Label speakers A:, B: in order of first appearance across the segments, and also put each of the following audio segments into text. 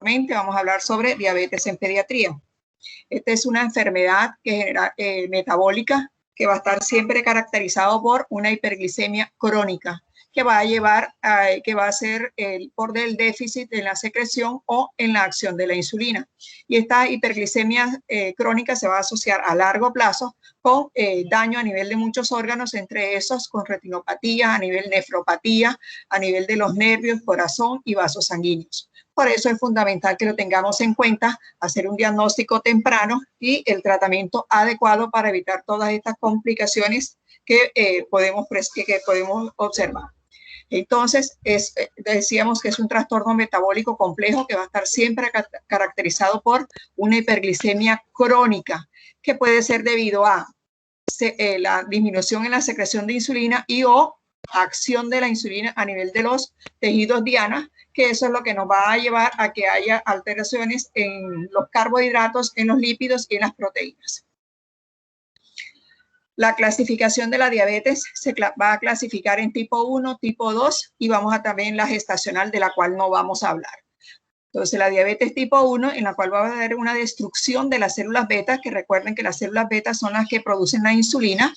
A: anteriormente, vamos a hablar sobre diabetes en pediatría. Esta es una enfermedad metabólica que va a estar siempre caracterizado por una hiperglicemia crónica, que va a llevar que va a ser por el déficit en la secreción o en la acción de la insulina. Y esta hiperglicemia crónica se va a asociar a largo plazo con daño a nivel de muchos órganos, entre esos con retinopatía, a nivel nefropatía, a nivel de los nervios, corazón y vasos sanguíneos. Por eso es fundamental que lo tengamos en cuenta, hacer un diagnóstico temprano y el tratamiento adecuado para evitar todas estas complicaciones que podemos observar. Entonces, decíamos que es un trastorno metabólico complejo que va a estar siempre caracterizado por una hiperglicemia crónica, que puede ser debido a la disminución en la secreción de insulina y o acción de la insulina a nivel de los tejidos diana, que eso es lo que nos va a llevar a que haya alteraciones en los carbohidratos, en los lípidos y en las proteínas. La clasificación de la diabetes se va a clasificar en tipo 1, tipo 2 y vamos a también la gestacional, de la cual no vamos a hablar. Entonces, la diabetes tipo 1, en la cual va a haber una destrucción de las células beta, que recuerden que las células beta son las que producen la insulina.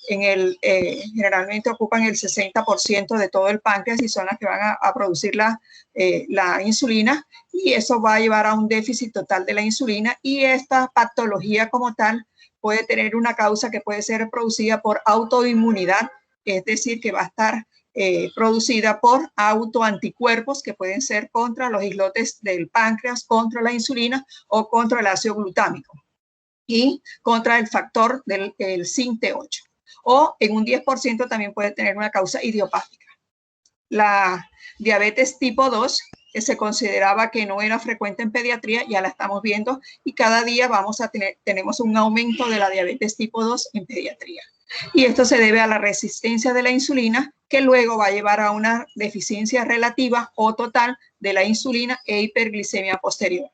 A: Generalmente ocupan el 60% de todo el páncreas y son las que van a producir la insulina, y eso va a llevar a un déficit total de la insulina, y esta patología como tal puede tener una causa que puede ser producida por autoinmunidad, es decir, que va a estar producida por autoanticuerpos que pueden ser contra los islotes del páncreas, contra la insulina o contra el ácido glutámico y contra el factor del SINT8. O en un 10% también puede tener una causa idiopática. La diabetes tipo 2, que se consideraba que no era frecuente en pediatría, ya la estamos viendo, y cada día tenemos un aumento de la diabetes tipo 2 en pediatría. Y esto se debe a la resistencia de la insulina, que luego va a llevar a una deficiencia relativa o total de la insulina e hiperglicemia posterior.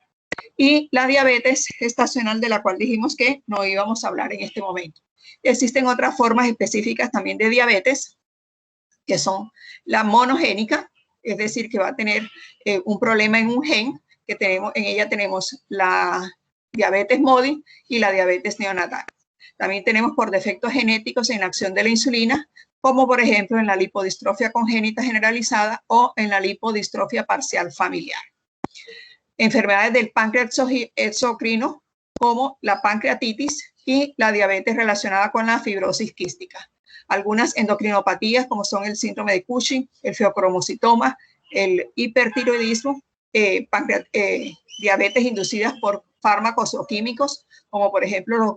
A: Y la diabetes gestacional, de la cual dijimos que no íbamos a hablar en este momento. Existen otras formas específicas también de diabetes, que son la monogénica, es decir, que va a tener un problema en un gen, que en ella tenemos la diabetes MODY y la diabetes neonatal. También tenemos por defectos genéticos en la acción de la insulina, como por ejemplo en la lipodistrofia congénita generalizada o en la lipodistrofia parcial familiar. Enfermedades del páncreas exocrino, como la pancreatitis y la diabetes relacionada con la fibrosis quística. Algunas endocrinopatías, como son el síndrome de Cushing, el feocromocitoma, el hipertiroidismo, diabetes inducidas por fármacos o químicos, como por ejemplo los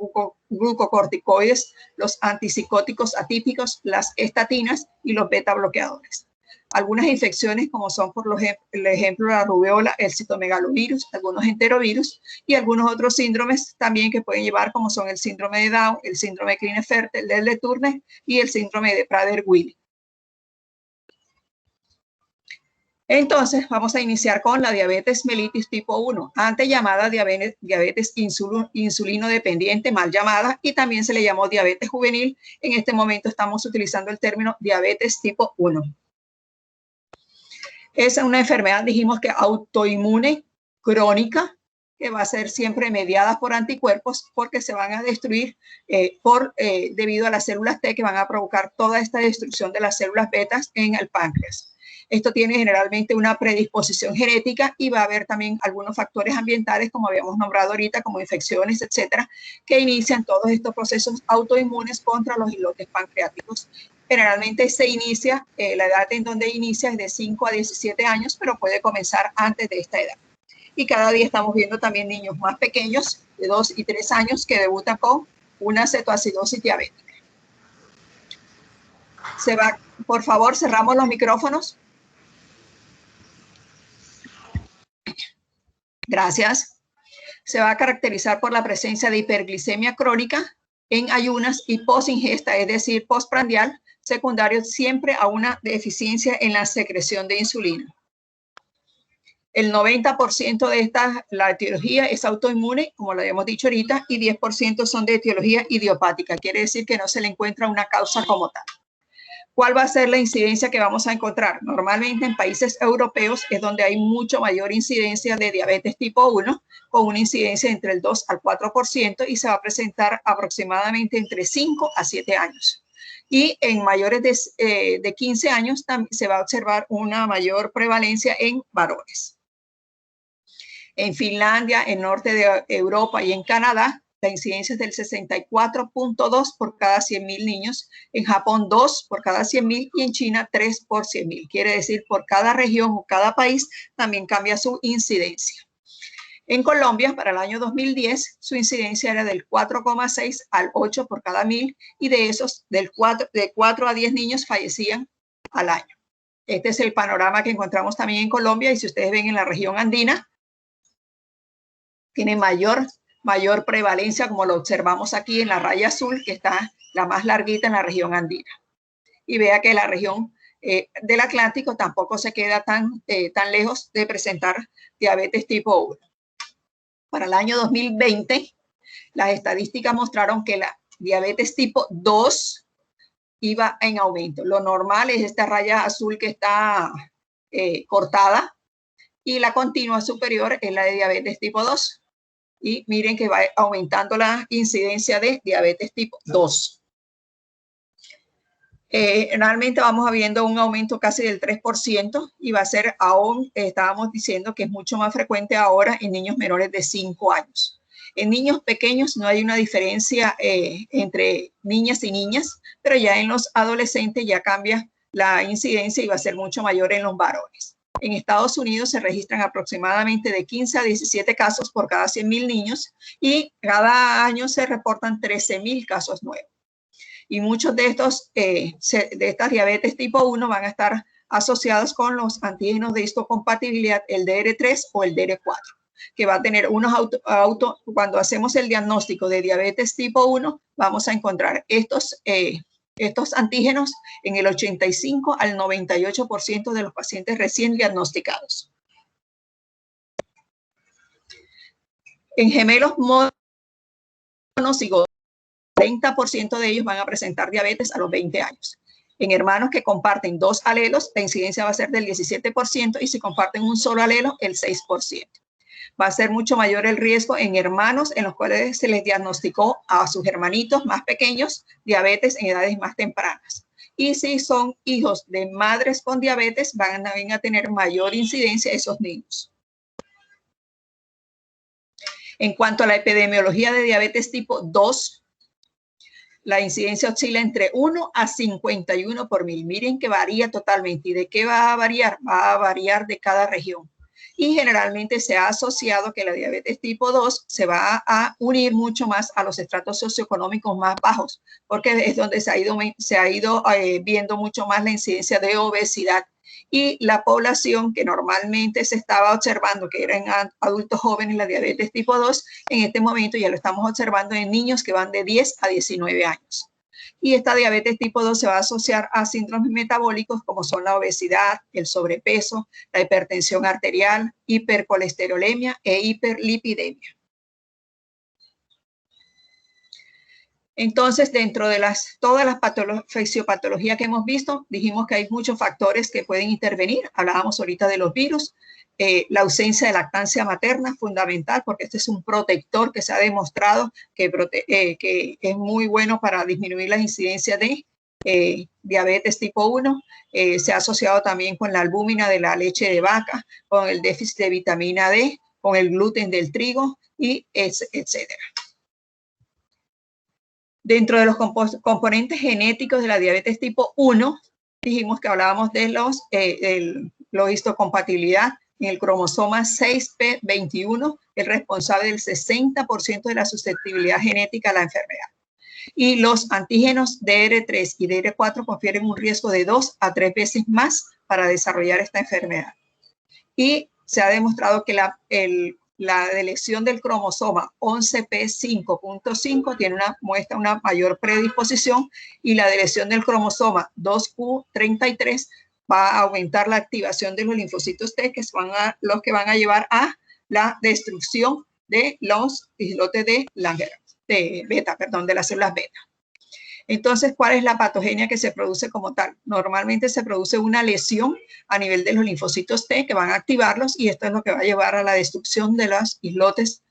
A: glucocorticoides, los antipsicóticos atípicos, las estatinas y los beta bloqueadores. Algunas infecciones, como son por el ejemplo la rubiola, el citomegalovirus, algunos enterovirus y algunos otros síndromes también que pueden llevar, como son el síndrome de Down, el síndrome de Klinefelter, el de Turner y el síndrome de Prader-Willi. Entonces, vamos a iniciar con la diabetes mellitus tipo 1, antes llamada diabetes insulino dependiente, mal llamada, y también se le llamó diabetes juvenil. En este momento estamos utilizando el término diabetes tipo 1. Es una enfermedad, dijimos que autoinmune crónica, que va a ser siempre mediada por anticuerpos, porque se van a destruir debido a las células T, que van a provocar toda esta destrucción de las células betas en el páncreas. Esto tiene generalmente una predisposición genética y va a haber también algunos factores ambientales, como habíamos nombrado ahorita, como infecciones, etcétera, que inician todos estos procesos autoinmunes contra los islotes pancreáticos. Generalmente se inicia, la edad en donde inicia es de 5 a 17 años, pero puede comenzar antes de esta edad. Y cada día estamos viendo también niños más pequeños, de 2 y 3 años, que debutan con una cetoacidosis diabética. Por favor, cerramos los micrófonos. Gracias. Se va a caracterizar por la presencia de hiperglicemia crónica en ayunas y post-ingesta, es decir, postprandial, secundario siempre a una deficiencia en la secreción de insulina. El 90% de la etiología es autoinmune, como lo habíamos dicho ahorita, y 10% son de etiología idiopática. Quiere decir que no se le encuentra una causa como tal. ¿Cuál va a ser la incidencia que vamos a encontrar? Normalmente en países europeos es donde hay mucho mayor incidencia de diabetes tipo 1, con una incidencia entre el 2 al 4% y se va a presentar aproximadamente entre 5 a 7 años. Y en mayores de 15 años también se va a observar una mayor prevalencia en varones. En Finlandia, en norte de Europa y en Canadá, la incidencia es del 64.2 por cada 100.000 niños, en Japón 2 por cada 100.000 y en China 3 por 100.000. Quiere decir, por cada región o cada país también cambia su incidencia. En Colombia, para el año 2010, su incidencia era del 4,6 al 8 por cada 1.000 y de esos, de 4 a 10 niños fallecían al año. Este es el panorama que encontramos también en Colombia y si ustedes ven en la región andina, tiene mayor prevalencia, como lo observamos aquí en la raya azul, que está la más larguita en la región andina. Y vea que la región del Atlántico tampoco se queda tan lejos de presentar diabetes tipo 1. Para el año 2020, las estadísticas mostraron que la diabetes tipo 2 iba en aumento. Lo normal es esta raya azul que está cortada y la continua superior es la de diabetes tipo 2. Y miren que va aumentando la incidencia de diabetes tipo 2. Realmente vamos viendo un aumento casi del 3% y va a ser aún, estábamos diciendo que es mucho más frecuente ahora en niños menores de 5 años. En niños pequeños no hay una diferencia entre niñas y niñas, pero ya en los adolescentes ya cambia la incidencia y va a ser mucho mayor en los varones. En Estados Unidos se registran aproximadamente de 15 a 17 casos por cada 100.000 niños y cada año se reportan 13.000 casos nuevos. Y muchos de estas diabetes tipo 1 van a estar asociados con los antígenos de histocompatibilidad, el DR3 o el DR4, que va a tener unos cuando hacemos el diagnóstico de diabetes tipo 1, vamos a encontrar estos antígenos en el 85 al 98% de los pacientes recién diagnosticados. En gemelos monocigóticos, 30% de ellos van a presentar diabetes a los 20 años. En hermanos que comparten 2 alelos, la incidencia va a ser del 17% y si comparten un solo alelo, el 6%. Va a ser mucho mayor el riesgo en hermanos en los cuales se les diagnosticó a sus hermanitos más pequeños diabetes en edades más tempranas. Y si son hijos de madres con diabetes, van a tener mayor incidencia esos niños. En cuanto a la epidemiología de diabetes tipo 2, la incidencia oscila entre 1 a 51 por 1.000. Miren que varía totalmente. ¿Y de qué va a variar? Va a variar de cada región. Y generalmente se ha asociado que la diabetes tipo 2 se va a unir mucho más a los estratos socioeconómicos más bajos, porque es donde se ha ido viendo mucho más la incidencia de obesidad. Y la población que normalmente se estaba observando, que eran adultos jóvenes, la diabetes tipo 2, en este momento ya lo estamos observando en niños que van de 10 a 19 años. Y esta diabetes tipo 2 se va a asociar a síndromes metabólicos como son la obesidad, el sobrepeso, la hipertensión arterial, hipercolesterolemia e hiperlipidemia. Entonces, dentro de todas las fisiopatologías que hemos visto, dijimos que hay muchos factores que pueden intervenir. Hablábamos ahorita de los virus. La ausencia de lactancia materna, fundamental, porque este es un protector que se ha demostrado que es muy bueno para disminuir la incidencia de diabetes tipo 1. Se ha asociado también con la albúmina de la leche de vaca, con el déficit de vitamina D, con el gluten del trigo, y etcétera. Dentro de los componentes genéticos de la diabetes tipo 1, dijimos que hablábamos de la histocompatibilidad en el cromosoma 6p21, el responsable del 60% de la susceptibilidad genética a la enfermedad. Y los antígenos DR3 y DR4 confieren un riesgo de 2 a 3 veces más para desarrollar esta enfermedad. Y se ha demostrado que la deleción del cromosoma 11p5.5 muestra una mayor predisposición y la deleción del cromosoma 2q33 va a aumentar la activación de los linfocitos T, que son los que van a llevar a la destrucción de los islotes de Langer, de las células beta. Entonces, ¿cuál es la patogenia que se produce como tal? Normalmente se produce una lesión a nivel de los linfocitos T que van a activarlos y esto es lo que va a llevar a la destrucción de los islotes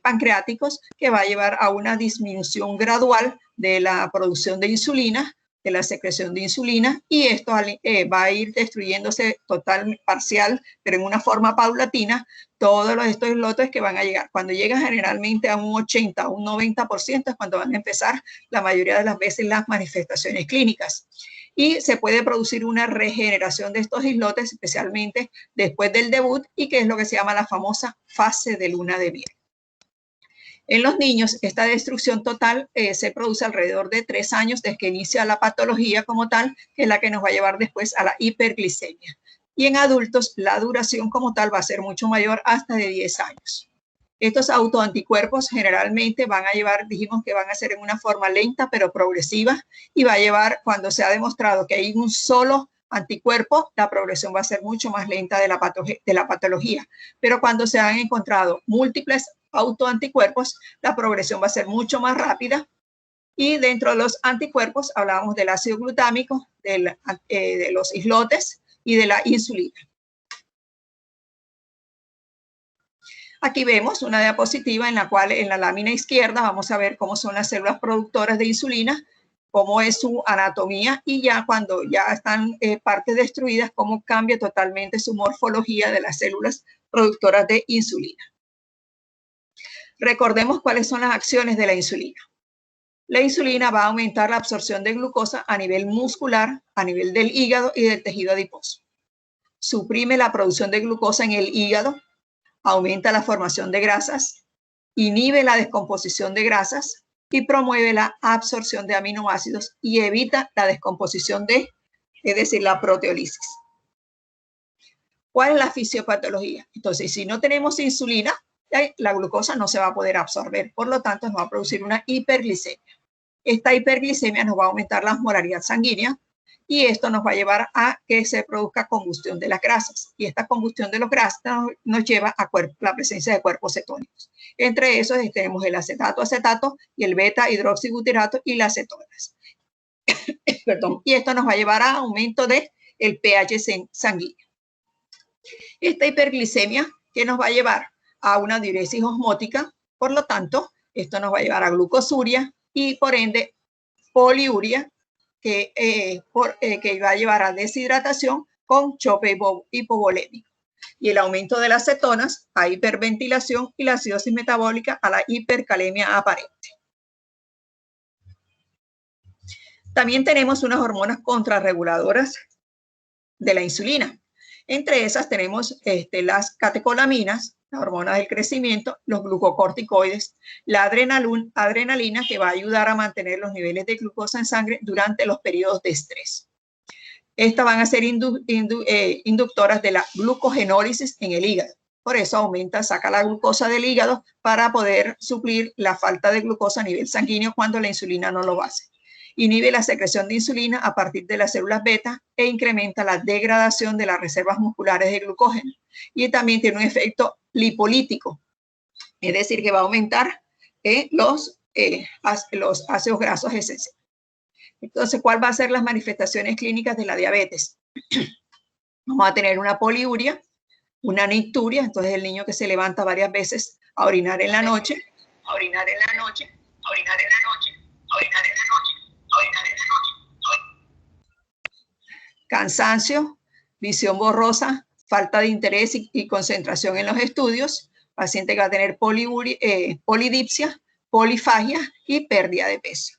A: pancreáticos, que va a llevar a una disminución gradual de la producción de insulina, de la secreción de insulina, y esto va a ir destruyéndose total, parcial, pero en una forma paulatina, todos estos islotes que van a llegar. Cuando llegan generalmente a un 80, un 90% es cuando van a empezar la mayoría de las veces las manifestaciones clínicas. Y se puede producir una regeneración de estos islotes, especialmente después del debut, y que es lo que se llama la famosa fase de luna de miel. En los niños, esta destrucción total se produce alrededor de 3 años desde que inicia la patología como tal, que es la que nos va a llevar después a la hiperglicemia. Y en adultos, la duración como tal va a ser mucho mayor, hasta de 10 años. Estos autoanticuerpos generalmente van a llevar, dijimos que van a ser en una forma lenta pero progresiva, y va a llevar, cuando se ha demostrado que hay un solo anticuerpo, la progresión va a ser mucho más lenta de la patología. Pero cuando se han encontrado múltiples autoanticuerpos, la progresión va a ser mucho más rápida. Y dentro de los anticuerpos hablábamos del ácido glutámico, de los islotes y de la insulina. Aquí vemos una diapositiva en la cual en la lámina izquierda vamos a ver cómo son las células productoras de insulina, cómo es su anatomía, y ya cuando ya están partes destruidas, cómo cambia totalmente su morfología de las células productoras de insulina. Recordemos cuáles son las acciones de la insulina. La insulina va a aumentar la absorción de glucosa a nivel muscular, a nivel del hígado y del tejido adiposo. Suprime la producción de glucosa en el hígado, aumenta la formación de grasas, inhibe la descomposición de grasas y promueve la absorción de aminoácidos y evita la descomposición es decir, la proteólisis. ¿Cuál es la fisiopatología? Entonces, si no tenemos insulina, la glucosa no se va a poder absorber, por lo tanto nos va a producir una hiperglicemia. Esta hiperglicemia nos va a aumentar la osmolaridad sanguínea y esto nos va a llevar a que se produzca combustión de las grasas, y esta combustión de las grasas nos lleva a la presencia de cuerpos cetónicos. Entre esos tenemos el acetato y el beta hidroxibutirato y las cetonas. Perdón. Y esto nos va a llevar a aumento del pH sanguíneo. Esta hiperglicemia que nos va a llevar a una diuresis osmótica, por lo tanto, esto nos va a llevar a glucosuria y por ende poliuria, que va a llevar a deshidratación con choque hipovolémico. Y el aumento de las cetonas a hiperventilación y la acidosis metabólica a la hipercalemia aparente. También tenemos unas hormonas contrarreguladoras de la insulina. Entre esas tenemos las catecolaminas, las hormonas del crecimiento, los glucocorticoides, la adrenalina, que va a ayudar a mantener los niveles de glucosa en sangre durante los periodos de estrés. Estas van a ser inductoras de la glucogenólisis en el hígado. Por eso saca la glucosa del hígado para poder suplir la falta de glucosa a nivel sanguíneo cuando la insulina no lo hace. Inhibe la secreción de insulina a partir de las células beta e incrementa la degradación de las reservas musculares de glucógeno. Y también tiene un efecto lipolítico, es decir, que va a aumentar los ácidos grasos esenciales. Entonces, ¿cuál va a ser las manifestaciones clínicas de la diabetes? Vamos a tener una poliuria, una nicturia, entonces el niño que se levanta varias veces a orinar en la noche, a orinar en la noche, a orinar en la noche, a orinar en la noche. Cansancio, visión borrosa, falta de interés y concentración en los estudios, paciente que va a tener polidipsia, polifagia y pérdida de peso.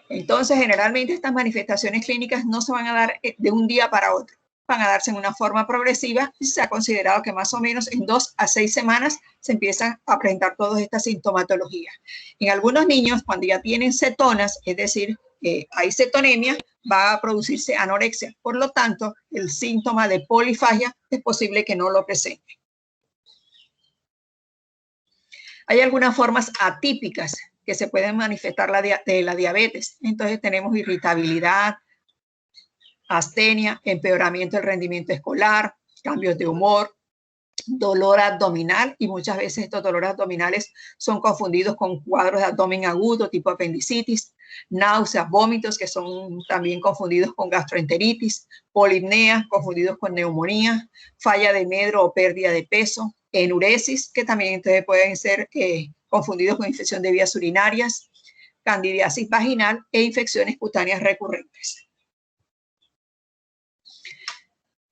A: Entonces, generalmente estas manifestaciones clínicas no se van a dar de un día para otro, van a darse en una forma progresiva y se ha considerado que más o menos en 2 a 6 semanas se empiezan a presentar todas estas sintomatologías. En algunos niños, cuando ya tienen cetonas, es decir, hay cetonemia, va a producirse anorexia. Por lo tanto, el síntoma de polifagia es posible que no lo presente. Hay algunas formas atípicas que se pueden manifestar de la diabetes. Entonces tenemos irritabilidad, astenia, empeoramiento del rendimiento escolar, cambios de humor, dolor abdominal, y muchas veces estos dolores abdominales son confundidos con cuadros de abdomen agudo tipo apendicitis, náuseas, vómitos, que son también confundidos con gastroenteritis, polipnea, confundidos con neumonía, falla de medro o pérdida de peso, enuresis, que también entonces pueden ser confundidos con infección de vías urinarias, candidiasis vaginal e infecciones cutáneas recurrentes.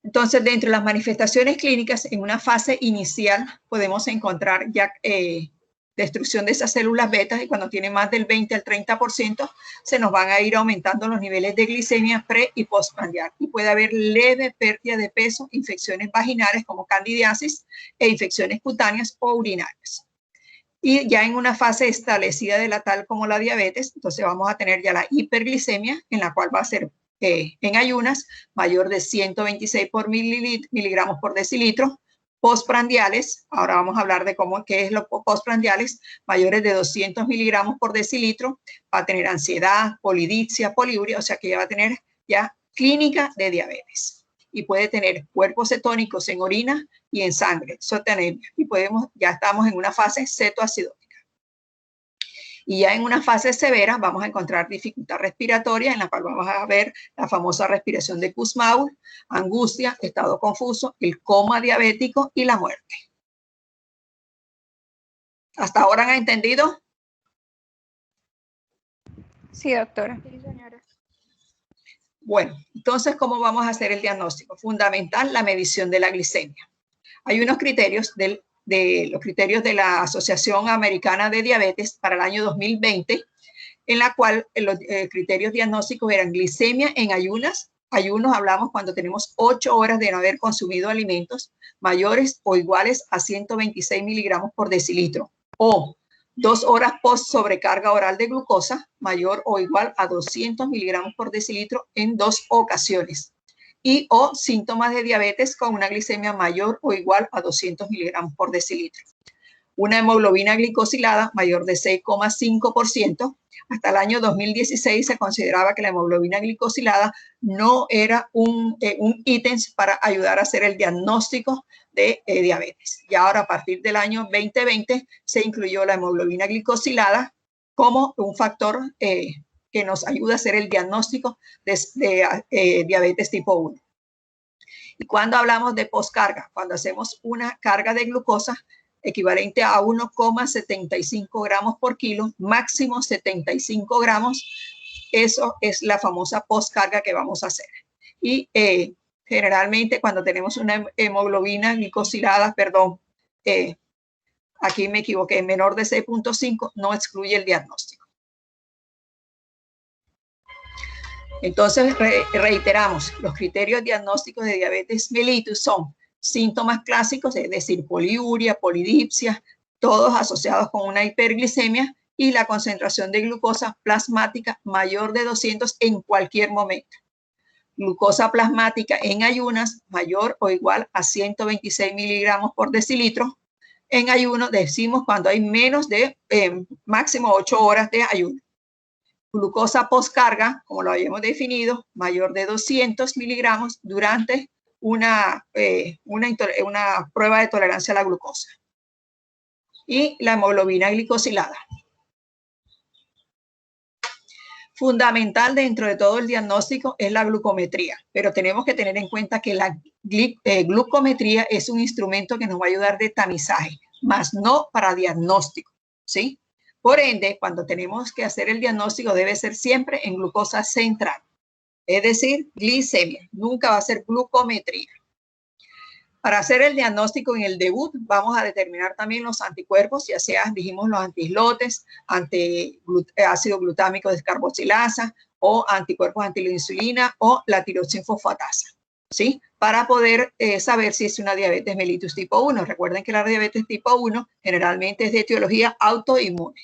A: Entonces, dentro de las manifestaciones clínicas, en una fase inicial podemos encontrar ya destrucción de esas células betas, y cuando tiene más del 20 al 30%, se nos van a ir aumentando los niveles de glicemia pre y postprandial. Y puede haber leve pérdida de peso, infecciones vaginales como candidiasis e infecciones cutáneas o urinarias. Y ya en una fase establecida de la tal como la diabetes, entonces vamos a tener ya la hiperglicemia, en la cual va a ser en ayunas mayor de 126 por miligramos por decilitro. Postprandiales, ahora vamos a hablar de qué es lo postprandiales, mayores de 200 miligramos por decilitro, va a tener ansiedad, polidipsia, poliuria, o sea que ya va a tener ya clínica de diabetes. Y puede tener cuerpos cetónicos en orina y en sangre, cetonemia, y ya estamos en una fase cetoacidótica. Y ya en una fase severa vamos a encontrar dificultad respiratoria, en la cual vamos a ver la famosa respiración de Kussmaul, angustia, estado confuso, el coma diabético y la muerte. ¿Hasta ahora han entendido?
B: Sí, doctora.
C: Sí, señora.
A: Bueno, entonces, ¿cómo vamos a hacer el diagnóstico? Fundamental, la medición de la glicemia. Hay unos criterios de los criterios de la Asociación Americana de Diabetes para el año 2020, en la cual los criterios diagnósticos eran glicemia en ayunos. Ayunos hablamos cuando tenemos 8 horas de no haber consumido alimentos mayores o iguales a 126 miligramos por decilitro, o 2 horas post sobrecarga oral de glucosa mayor o igual a 200 miligramos por decilitro en 2 ocasiones, y o síntomas de diabetes con una glicemia mayor o igual a 200 miligramos por decilitro. Una hemoglobina glicosilada mayor de 6,5%. Hasta el año 2016 se consideraba que la hemoglobina glicosilada no era un ítem para ayudar a hacer el diagnóstico de diabetes. Y ahora, a partir del año 2020, se incluyó la hemoglobina glicosilada como un factor que nos ayuda a hacer el diagnóstico de diabetes tipo 1. Y cuando hablamos de postcarga, cuando hacemos una carga de glucosa equivalente a 1,75 gramos por kilo, máximo 75 gramos, eso es la famosa postcarga que vamos a hacer. Y generalmente cuando tenemos una hemoglobina glicosilada, aquí me equivoqué, menor de 6,5, no excluye el diagnóstico. Entonces, reiteramos, los criterios diagnósticos de diabetes mellitus son síntomas clásicos, es decir, poliuria, polidipsia, todos asociados con una hiperglicemia, y la concentración de glucosa plasmática mayor de 200 en cualquier momento. Glucosa plasmática en ayunas mayor o igual a 126 miligramos por decilitro. En ayuno decimos cuando hay menos de máximo 8 horas de ayuno. Glucosa postcarga, como lo habíamos definido, mayor de 200 miligramos durante una prueba de tolerancia a la glucosa. Y la hemoglobina glicosilada. Fundamental dentro de todo el diagnóstico es la glucometría, pero tenemos que tener en cuenta que la glucometría es un instrumento que nos va a ayudar de tamizaje, más no para diagnóstico, ¿sí? Por ende, cuando tenemos que hacer el diagnóstico debe ser siempre en glucosa central, es decir, glicemia, nunca va a ser glucometría. Para hacer el diagnóstico en el debut vamos a determinar también los anticuerpos, ya sea, dijimos, los antiislotes, ácido glutámico descarboxilasa o anticuerpos anti la insulina o la tirosinfosfatasa, ¿sí? Para poder saber si es una diabetes mellitus tipo 1. Recuerden que la diabetes tipo 1 generalmente es de etiología autoinmune.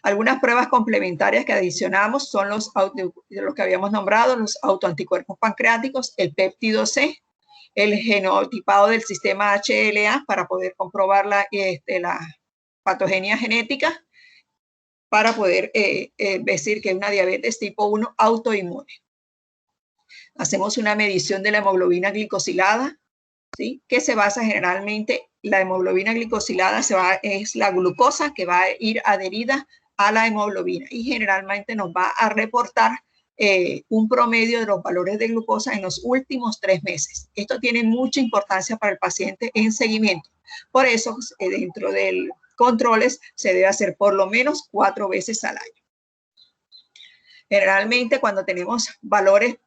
A: Algunas pruebas complementarias que adicionamos son los que habíamos nombrado, los autoanticuerpos pancreáticos, el péptido C, el genotipado del sistema HLA para poder comprobar la patogenia genética, para poder decir que es una diabetes tipo 1 autoinmune. Hacemos una medición de la hemoglobina glicosilada ¿sí? Que se basa generalmente, la hemoglobina glicosilada es la glucosa que va a ir adherida a la hemoglobina y generalmente nos va a reportar un promedio de los valores de glucosa en los últimos 3 meses. Esto tiene mucha importancia para el paciente en seguimiento. Por eso, dentro del controles se debe hacer por lo menos 4 veces al año. Generalmente cuando tenemos valores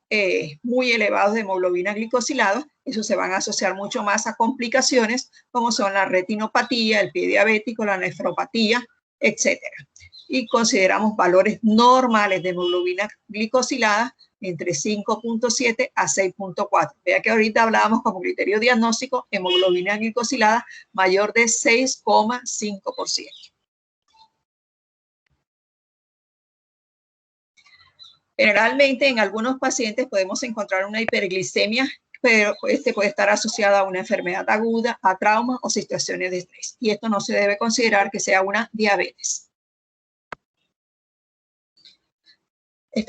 A: muy elevados de hemoglobina glicosilada, eso se van a asociar mucho más a complicaciones como son la retinopatía, el pie diabético, la nefropatía, etcétera. Y consideramos valores normales de hemoglobina glicosilada entre 5.7 a 6.4. Vea que ahorita hablábamos como criterio diagnóstico, hemoglobina glicosilada mayor de 6,5%. Generalmente en algunos pacientes podemos encontrar una hiperglicemia, pero este puede estar asociada a una enfermedad aguda, a trauma o situaciones de estrés. Y esto no se debe considerar que sea una diabetes.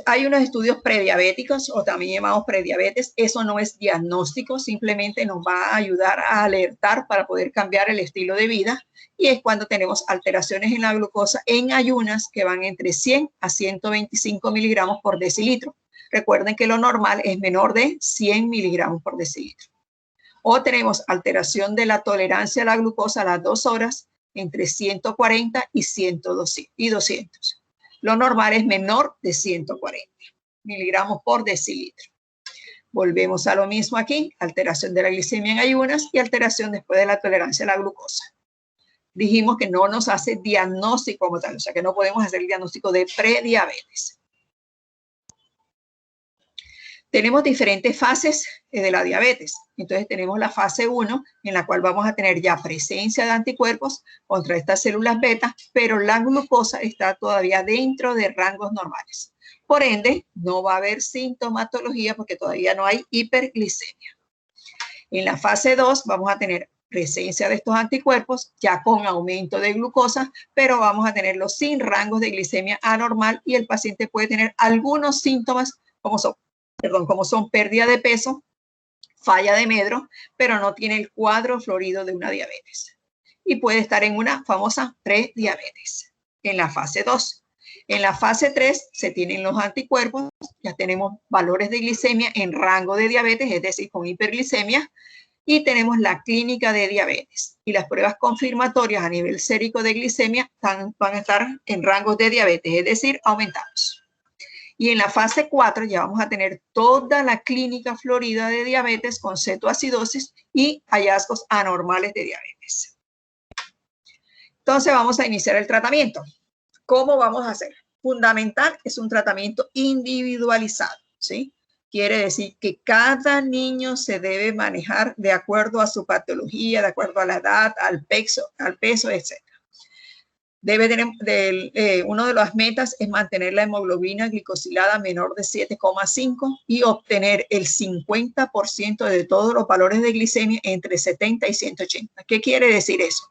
A: Hay unos estudios prediabéticos o también llamados prediabetes. Eso no es diagnóstico, simplemente nos va a ayudar a alertar para poder cambiar el estilo de vida. Y es cuando tenemos alteraciones en la glucosa en ayunas que van entre 100 a 125 miligramos por decilitro. Recuerden que lo normal es menor de 100 miligramos por decilitro. O tenemos alteración de la tolerancia a la glucosa a las 2 horas entre 140 y 200. Lo normal es menor de 140 miligramos por decilitro. Volvemos a lo mismo aquí, alteración de la glicemia en ayunas y alteración después de la tolerancia a la glucosa. Dijimos que no nos hace diagnóstico como tal, o sea que no podemos hacer el diagnóstico de prediabetes. Tenemos diferentes fases de la diabetes. Entonces tenemos la fase 1, en la cual vamos a tener ya presencia de anticuerpos contra estas células beta, pero la glucosa está todavía dentro de rangos normales. Por ende, no va a haber sintomatología porque todavía no hay hiperglicemia. En la fase 2 vamos a tener presencia de estos anticuerpos ya con aumento de glucosa, pero vamos a tenerlos sin rangos de glicemia anormal y el paciente puede tener algunos síntomas como son pérdida de peso, falla de medro, pero no tiene el cuadro florido de una diabetes. Y puede estar en una famosa prediabetes, en la fase 2. En la fase 3 se tienen los anticuerpos, ya tenemos valores de glicemia en rango de diabetes, es decir, con hiperglicemia, y tenemos la clínica de diabetes. Y las pruebas confirmatorias a nivel sérico de glicemia van a estar en rangos de diabetes, es decir, aumentados. Y en la fase 4 ya vamos a tener toda la clínica florida de diabetes con cetoacidosis y hallazgos anormales de diabetes. Entonces vamos a iniciar el tratamiento. ¿Cómo vamos a hacer? Fundamental es un tratamiento individualizado, ¿sí? Quiere decir que cada niño se debe manejar de acuerdo a su patología, de acuerdo a la edad, al peso, etc. Debe tener, una de las metas es mantener la hemoglobina glicosilada menor de 7,5 y obtener el 50% de todos los valores de glicemia entre 70 y 180. ¿Qué quiere decir eso?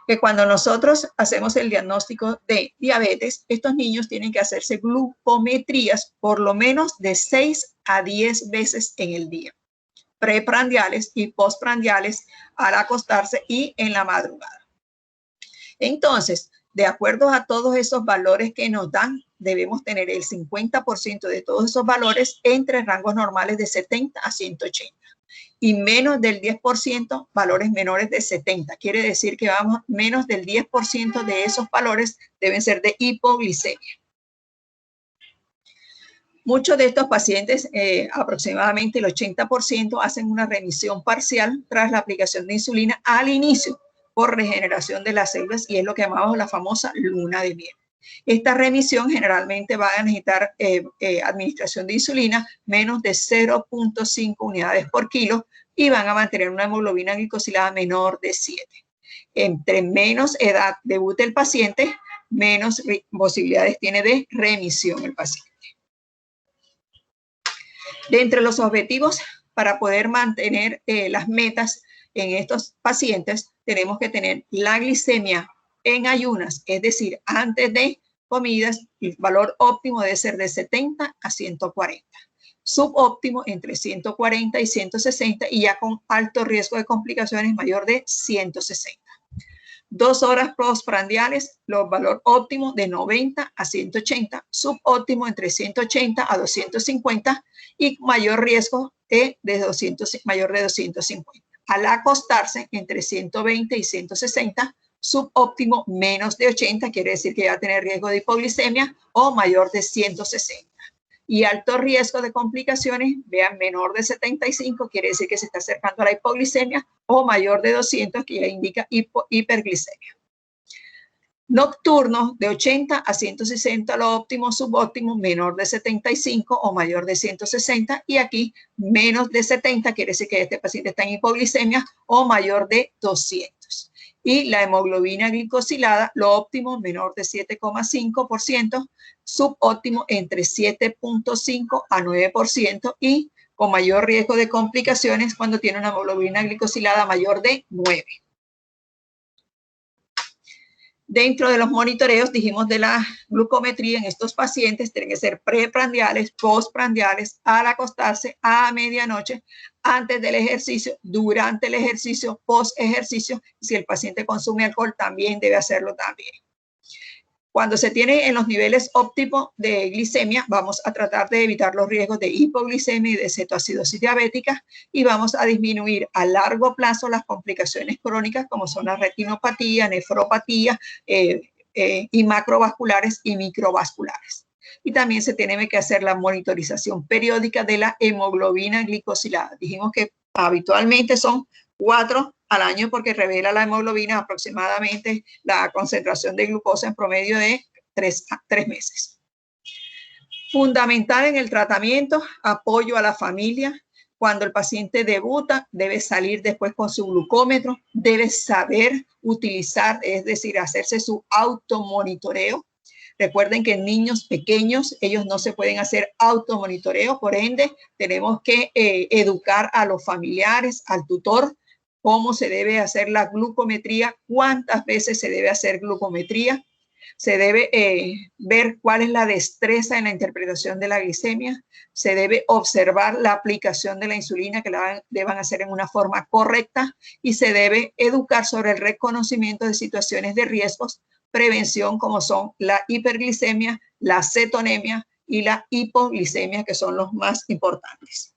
A: Que cuando nosotros hacemos el diagnóstico de diabetes, estos niños tienen que hacerse glucometrías por lo menos de 6 a 10 veces en el día, preprandiales y postprandiales al acostarse y en la madrugada. Entonces, de acuerdo a todos esos valores que nos dan, debemos tener el 50% de todos esos valores entre rangos normales de 70 a 180 y menos del 10% valores menores de 70. Quiere decir que menos del 10% de esos valores deben ser de hipoglicemia. Muchos de estos pacientes, aproximadamente el 80%, hacen una remisión parcial tras la aplicación de insulina al inicio, por regeneración de las células y es lo que llamamos la famosa luna de miel. Esta remisión generalmente va a necesitar administración de insulina menos de 0.5 unidades por kilo y van a mantener una hemoglobina glicosilada menor de 7. Entre menos edad debute el paciente, menos posibilidades tiene de remisión el paciente. De entre los objetivos para poder mantener las metas en estos pacientes, tenemos que tener la glicemia en ayunas, es decir, antes de comidas, el valor óptimo debe ser de 70 a 140. subóptimo entre 140 y 160 y ya con alto riesgo de complicaciones mayor de 160. 2 horas postprandiales, los valor óptimo de 90 a 180, subóptimo entre 180 a 250 y mayor riesgo de 200, mayor de 250. Al acostarse entre 120 y 160, subóptimo menos de 80, quiere decir que va a tener riesgo de hipoglicemia o mayor de 160. Y alto riesgo de complicaciones, vean, menor de 75, quiere decir que se está acercando a la hipoglicemia, o mayor de 200, que ya indica hiperglicemia. Nocturno, de 80 a 160, lo óptimo, subóptimo, menor de 75 o mayor de 160, y aquí menos de 70, quiere decir que este paciente está en hipoglicemia, o mayor de 200. Y la hemoglobina glicosilada, lo óptimo, menor de 7,5%, subóptimo entre 7,5 a 9% y con mayor riesgo de complicaciones cuando tiene una hemoglobina glicosilada mayor de 9. Dentro de los monitoreos, dijimos de la glucometría en estos pacientes, tienen que ser preprandiales, postprandiales, al acostarse, a medianoche, antes del ejercicio, durante el ejercicio, post ejercicio. Si el paciente consume alcohol, también debe hacerlo también. Cuando se tiene en los niveles óptimos de glicemia, vamos a tratar de evitar los riesgos de hipoglicemia y de cetoacidosis diabética y vamos a disminuir a largo plazo las complicaciones crónicas como son la retinopatía, nefropatía y macrovasculares y microvasculares. Y también se tiene que hacer la monitorización periódica de la hemoglobina glicosilada. Dijimos que habitualmente son 4 al año porque revela la hemoglobina aproximadamente la concentración de glucosa en promedio de 3 meses. Fundamental en el tratamiento, apoyo a la familia. Cuando el paciente debuta, debe salir después con su glucómetro, debe saber utilizar, es decir, hacerse su automonitoreo. Recuerden que en niños pequeños ellos no se pueden hacer automonitoreo, por ende tenemos que educar a los familiares, al tutor, cómo se debe hacer la glucometría, cuántas veces se debe hacer glucometría. Se debe ver cuál es la destreza en la interpretación de la glicemia. Se debe observar la aplicación de la insulina que la deban hacer en una forma correcta y se debe educar sobre el reconocimiento de situaciones de riesgos, prevención como son la hiperglicemia, la cetonemia y la hipoglicemia, que son los más importantes.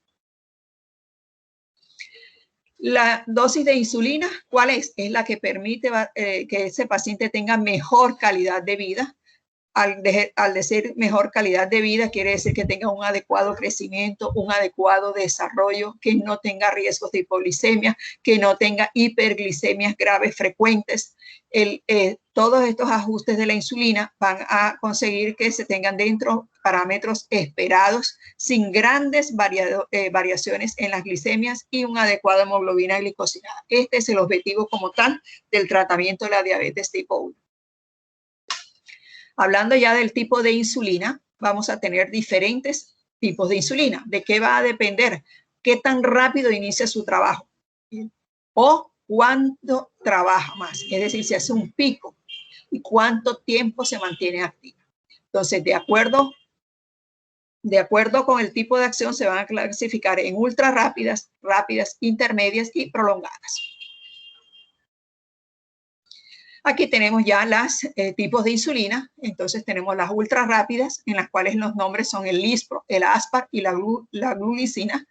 A: La dosis de insulina, ¿cuál es? Es la que permite que ese paciente tenga mejor calidad de vida. Al decir mejor calidad de vida, quiere decir que tenga un adecuado crecimiento, un adecuado desarrollo, que no tenga riesgos de hipoglicemia, que no tenga hiperglicemias graves frecuentes. Todos estos ajustes de la insulina van a conseguir que se tengan dentro parámetros esperados, sin grandes variaciones en las glicemias y una adecuada hemoglobina glicosilada. Este es el objetivo como tal del tratamiento de la diabetes tipo 1. Hablando ya del tipo de insulina, vamos a tener diferentes tipos de insulina. ¿De qué va a depender? ¿Qué tan rápido inicia su trabajo? O cuánto trabaja más. Es decir, si hace un pico y cuánto tiempo se mantiene activa. Entonces, de acuerdo con el tipo de acción, se van a clasificar en ultra rápidas, rápidas, intermedias y prolongadas. Aquí tenemos ya los tipos de insulina. Entonces tenemos las ultra rápidas, en las cuales los nombres son el Lispro, el Aspart y la glulicina,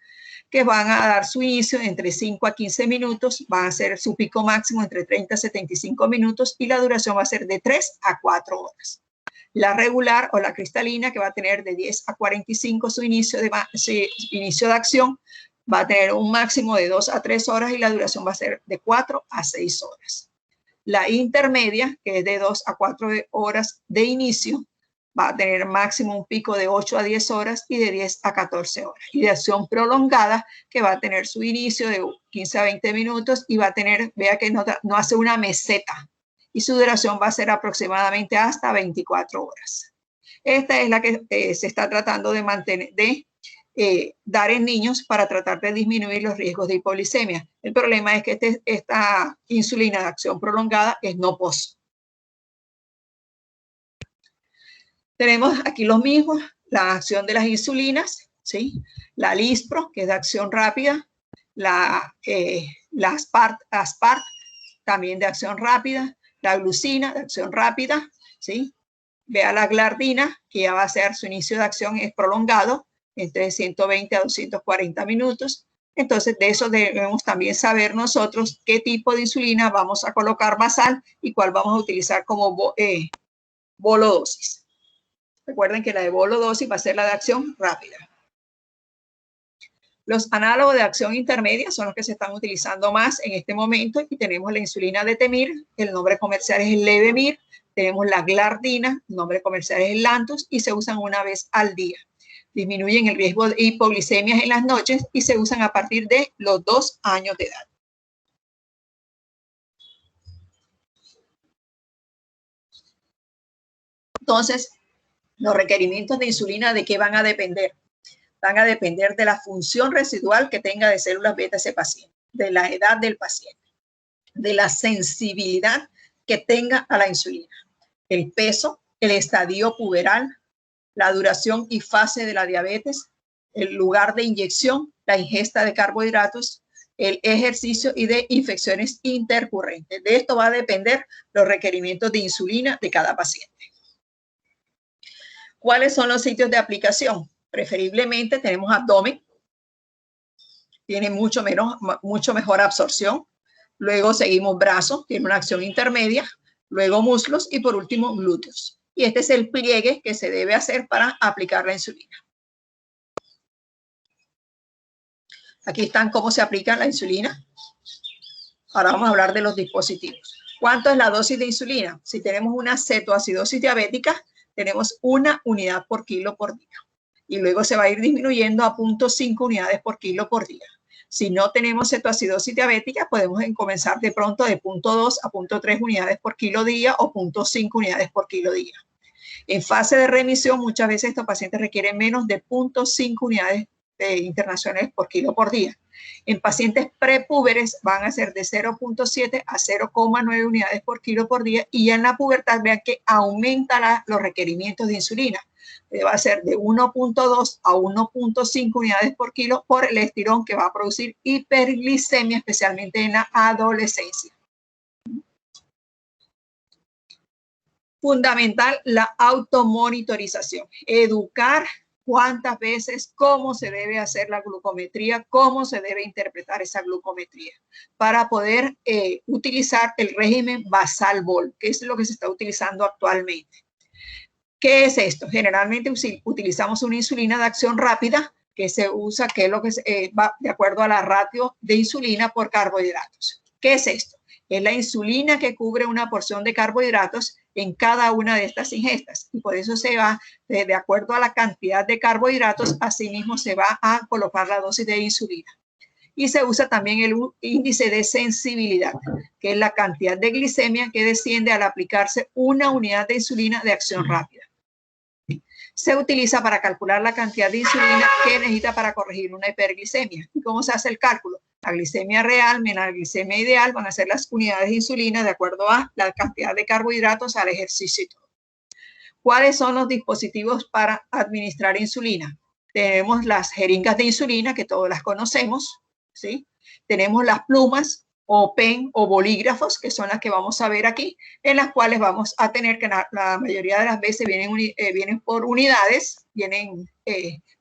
A: que van a dar su inicio entre 5 a 15 minutos, van a ser su pico máximo entre 30 a 75 minutos y la duración va a ser de 3 a 4 horas. La regular o la cristalina, que va a tener de 10 a 45 su inicio de acción, va a tener un máximo de 2 a 3 horas y la duración va a ser de 4 a 6 horas. La intermedia, que es de 2 a 4 horas de inicio, va a tener máximo un pico de 8 a 10 horas y de 10 a 14 horas. Y de acción prolongada, que va a tener su inicio de 15 a 20 minutos y va a tener, vea que no hace una meseta. Y su duración va a ser aproximadamente hasta 24 horas. Esta es la que se está tratando de mantener, dar en niños para tratar de disminuir los riesgos de hipoglicemia. El problema es que esta insulina de acción prolongada es no pos. Tenemos aquí los mismos, la acción de las insulinas, ¿sí? La Lispro, que es de acción rápida, la Aspart, también de acción rápida, la glucina de acción rápida, ¿sí? Vea la glardina, que ya va a ser su inicio de acción es prolongado, entre 120 a 240 minutos. Entonces, de eso debemos también saber nosotros qué tipo de insulina vamos a colocar basal y cuál vamos a utilizar como bolodosis. Recuerden que la de bolodosis va a ser la de acción rápida. Los análogos de acción intermedia son los que se están utilizando más en este momento y tenemos la insulina de Temir, el nombre comercial es el Levemir, tenemos la glardina, el nombre comercial es el Lantus y se usan una vez al día. Disminuyen el riesgo de hipoglicemias en las noches y se usan a partir de los 2 años de edad. Entonces, los requerimientos de insulina, ¿de qué van a depender? Van a depender de la función residual que tenga de células beta ese paciente, de la edad del paciente, de la sensibilidad que tenga a la insulina, el peso, el estadio puberal, la duración y fase de la diabetes, el lugar de inyección, la ingesta de carbohidratos, el ejercicio y de infecciones intercurrentes. De esto va a depender los requerimientos de insulina de cada paciente. ¿Cuáles son los sitios de aplicación? Preferiblemente tenemos abdomen, tiene mucho mejor absorción. Luego seguimos brazos, tiene una acción intermedia. Luego muslos y por último glúteos. Y este es el pliegue que se debe hacer para aplicar la insulina. Aquí están cómo se aplica la insulina. Ahora vamos a hablar de los dispositivos. ¿Cuánto es la dosis de insulina? Si tenemos una cetoacidosis diabética, tenemos 1 unidad por kilo por día. Y luego se va a ir disminuyendo a 0.5 unidades por kilo por día. Si no tenemos cetoacidosis diabética, podemos comenzar de pronto de 0.2 a 0.3 unidades por kilo día o 0.5 unidades por kilo día. En fase de remisión, muchas veces estos pacientes requieren menos de 0.5 unidades internacionales por kilo por día. En pacientes prepúberes van a ser de 0.7 a 0.9 unidades por kilo por día y ya en la pubertad vean que aumenta los requerimientos de insulina. Va a ser de 1.2 a 1.5 unidades por kilo por el estirón que va a producir hiperglicemia, especialmente en la adolescencia. Fundamental la automonitorización, educar cuántas veces, cómo se debe hacer la glucometría, cómo se debe interpretar esa glucometría para poder utilizar el régimen basal-bol, que es lo que se está utilizando actualmente. ¿Qué es esto? Generalmente utilizamos una insulina de acción rápida que se usa, que es lo que va de acuerdo a la ratio de insulina por carbohidratos. ¿Qué es esto? Es la insulina que cubre una porción de carbohidratos en cada una de estas ingestas y por eso se va, de acuerdo a la cantidad de carbohidratos, asimismo se va a colocar la dosis de insulina. Y se usa también el índice de sensibilidad, que es la cantidad de glicemia que desciende al aplicarse 1 unidad de insulina de acción rápida. Se utiliza para calcular la cantidad de insulina que necesita para corregir una hiperglicemia. ¿Y cómo se hace el cálculo? La glicemia real menos la glicemia ideal van a ser las unidades de insulina de acuerdo a la cantidad de carbohidratos, al ejercicio y todo. ¿Cuáles son los dispositivos para administrar insulina? Tenemos las jeringas de insulina, que todos las conocemos, ¿sí? Tenemos las plumas o pen o bolígrafos, que son las que vamos a ver aquí, en las cuales vamos a tener que la mayoría de las veces vienen por unidades, vienen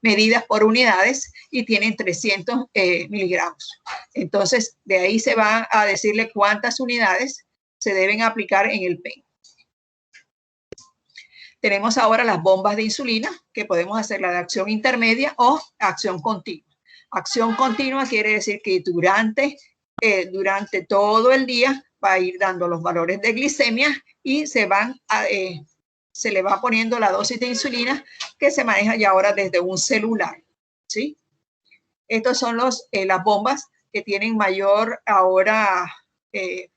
A: medidas por unidades y tienen 300 miligramos. Entonces, de ahí se va a decirle cuántas unidades se deben aplicar en el pen. Tenemos ahora las bombas de insulina, que podemos hacer la de acción intermedia o acción continua. Acción continua quiere decir que durante todo el día va a ir dando los valores de glicemia y se le va poniendo la dosis de insulina que se maneja ya ahora desde un celular, ¿sí? Estos son las bombas que tienen mayor ahora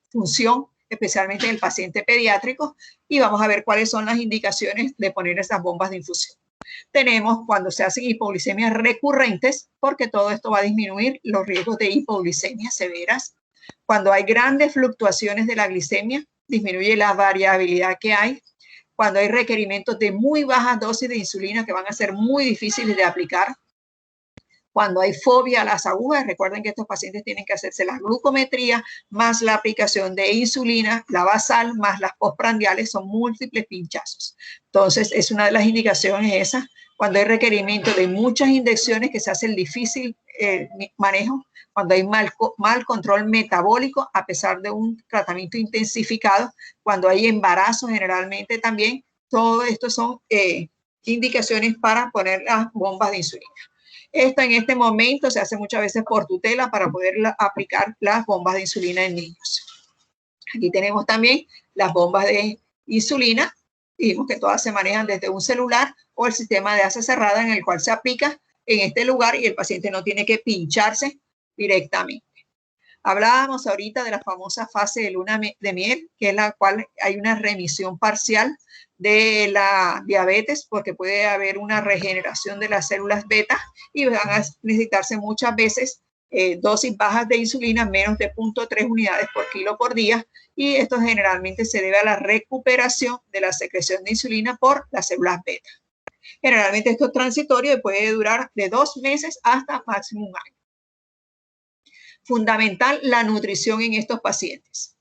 A: función, especialmente en el paciente pediátrico, y vamos a ver cuáles son las indicaciones de poner esas bombas de infusión. Tenemos cuando se hacen hipoglicemias recurrentes, porque todo esto va a disminuir los riesgos de hipoglicemias severas. Cuando hay grandes fluctuaciones de la glicemia, disminuye la variabilidad que hay. Cuando hay requerimientos de muy bajas dosis de insulina que van a ser muy difíciles de aplicar. Cuando hay fobia a las agujas, recuerden que estos pacientes tienen que hacerse la glucometría más la aplicación de insulina, la basal más las postprandiales, son múltiples pinchazos. Entonces, es una de las indicaciones esas, cuando hay requerimiento de muchas inyecciones que se hace el difícil manejo, cuando hay mal control metabólico a pesar de un tratamiento intensificado, cuando hay embarazo generalmente también, todo esto son indicaciones para poner las bombas de insulina. Esto en este momento se hace muchas veces por tutela para poder aplicar las bombas de insulina en niños. Aquí tenemos también las bombas de insulina. Vimos que todas se manejan desde un celular o el sistema de asa cerrada en el cual se aplica en este lugar y el paciente no tiene que pincharse directamente. Hablábamos ahorita de la famosa fase de luna de miel, que es la cual hay una remisión parcial de la diabetes porque puede haber una regeneración de las células beta y van a necesitarse muchas veces dosis bajas de insulina, menos de 0.3 unidades por kilo por día, y esto generalmente se debe a la recuperación de la secreción de insulina por las células beta. Generalmente esto es transitorio y puede durar de 2 meses hasta máximo un año. Fundamental la nutrición en estos pacientes.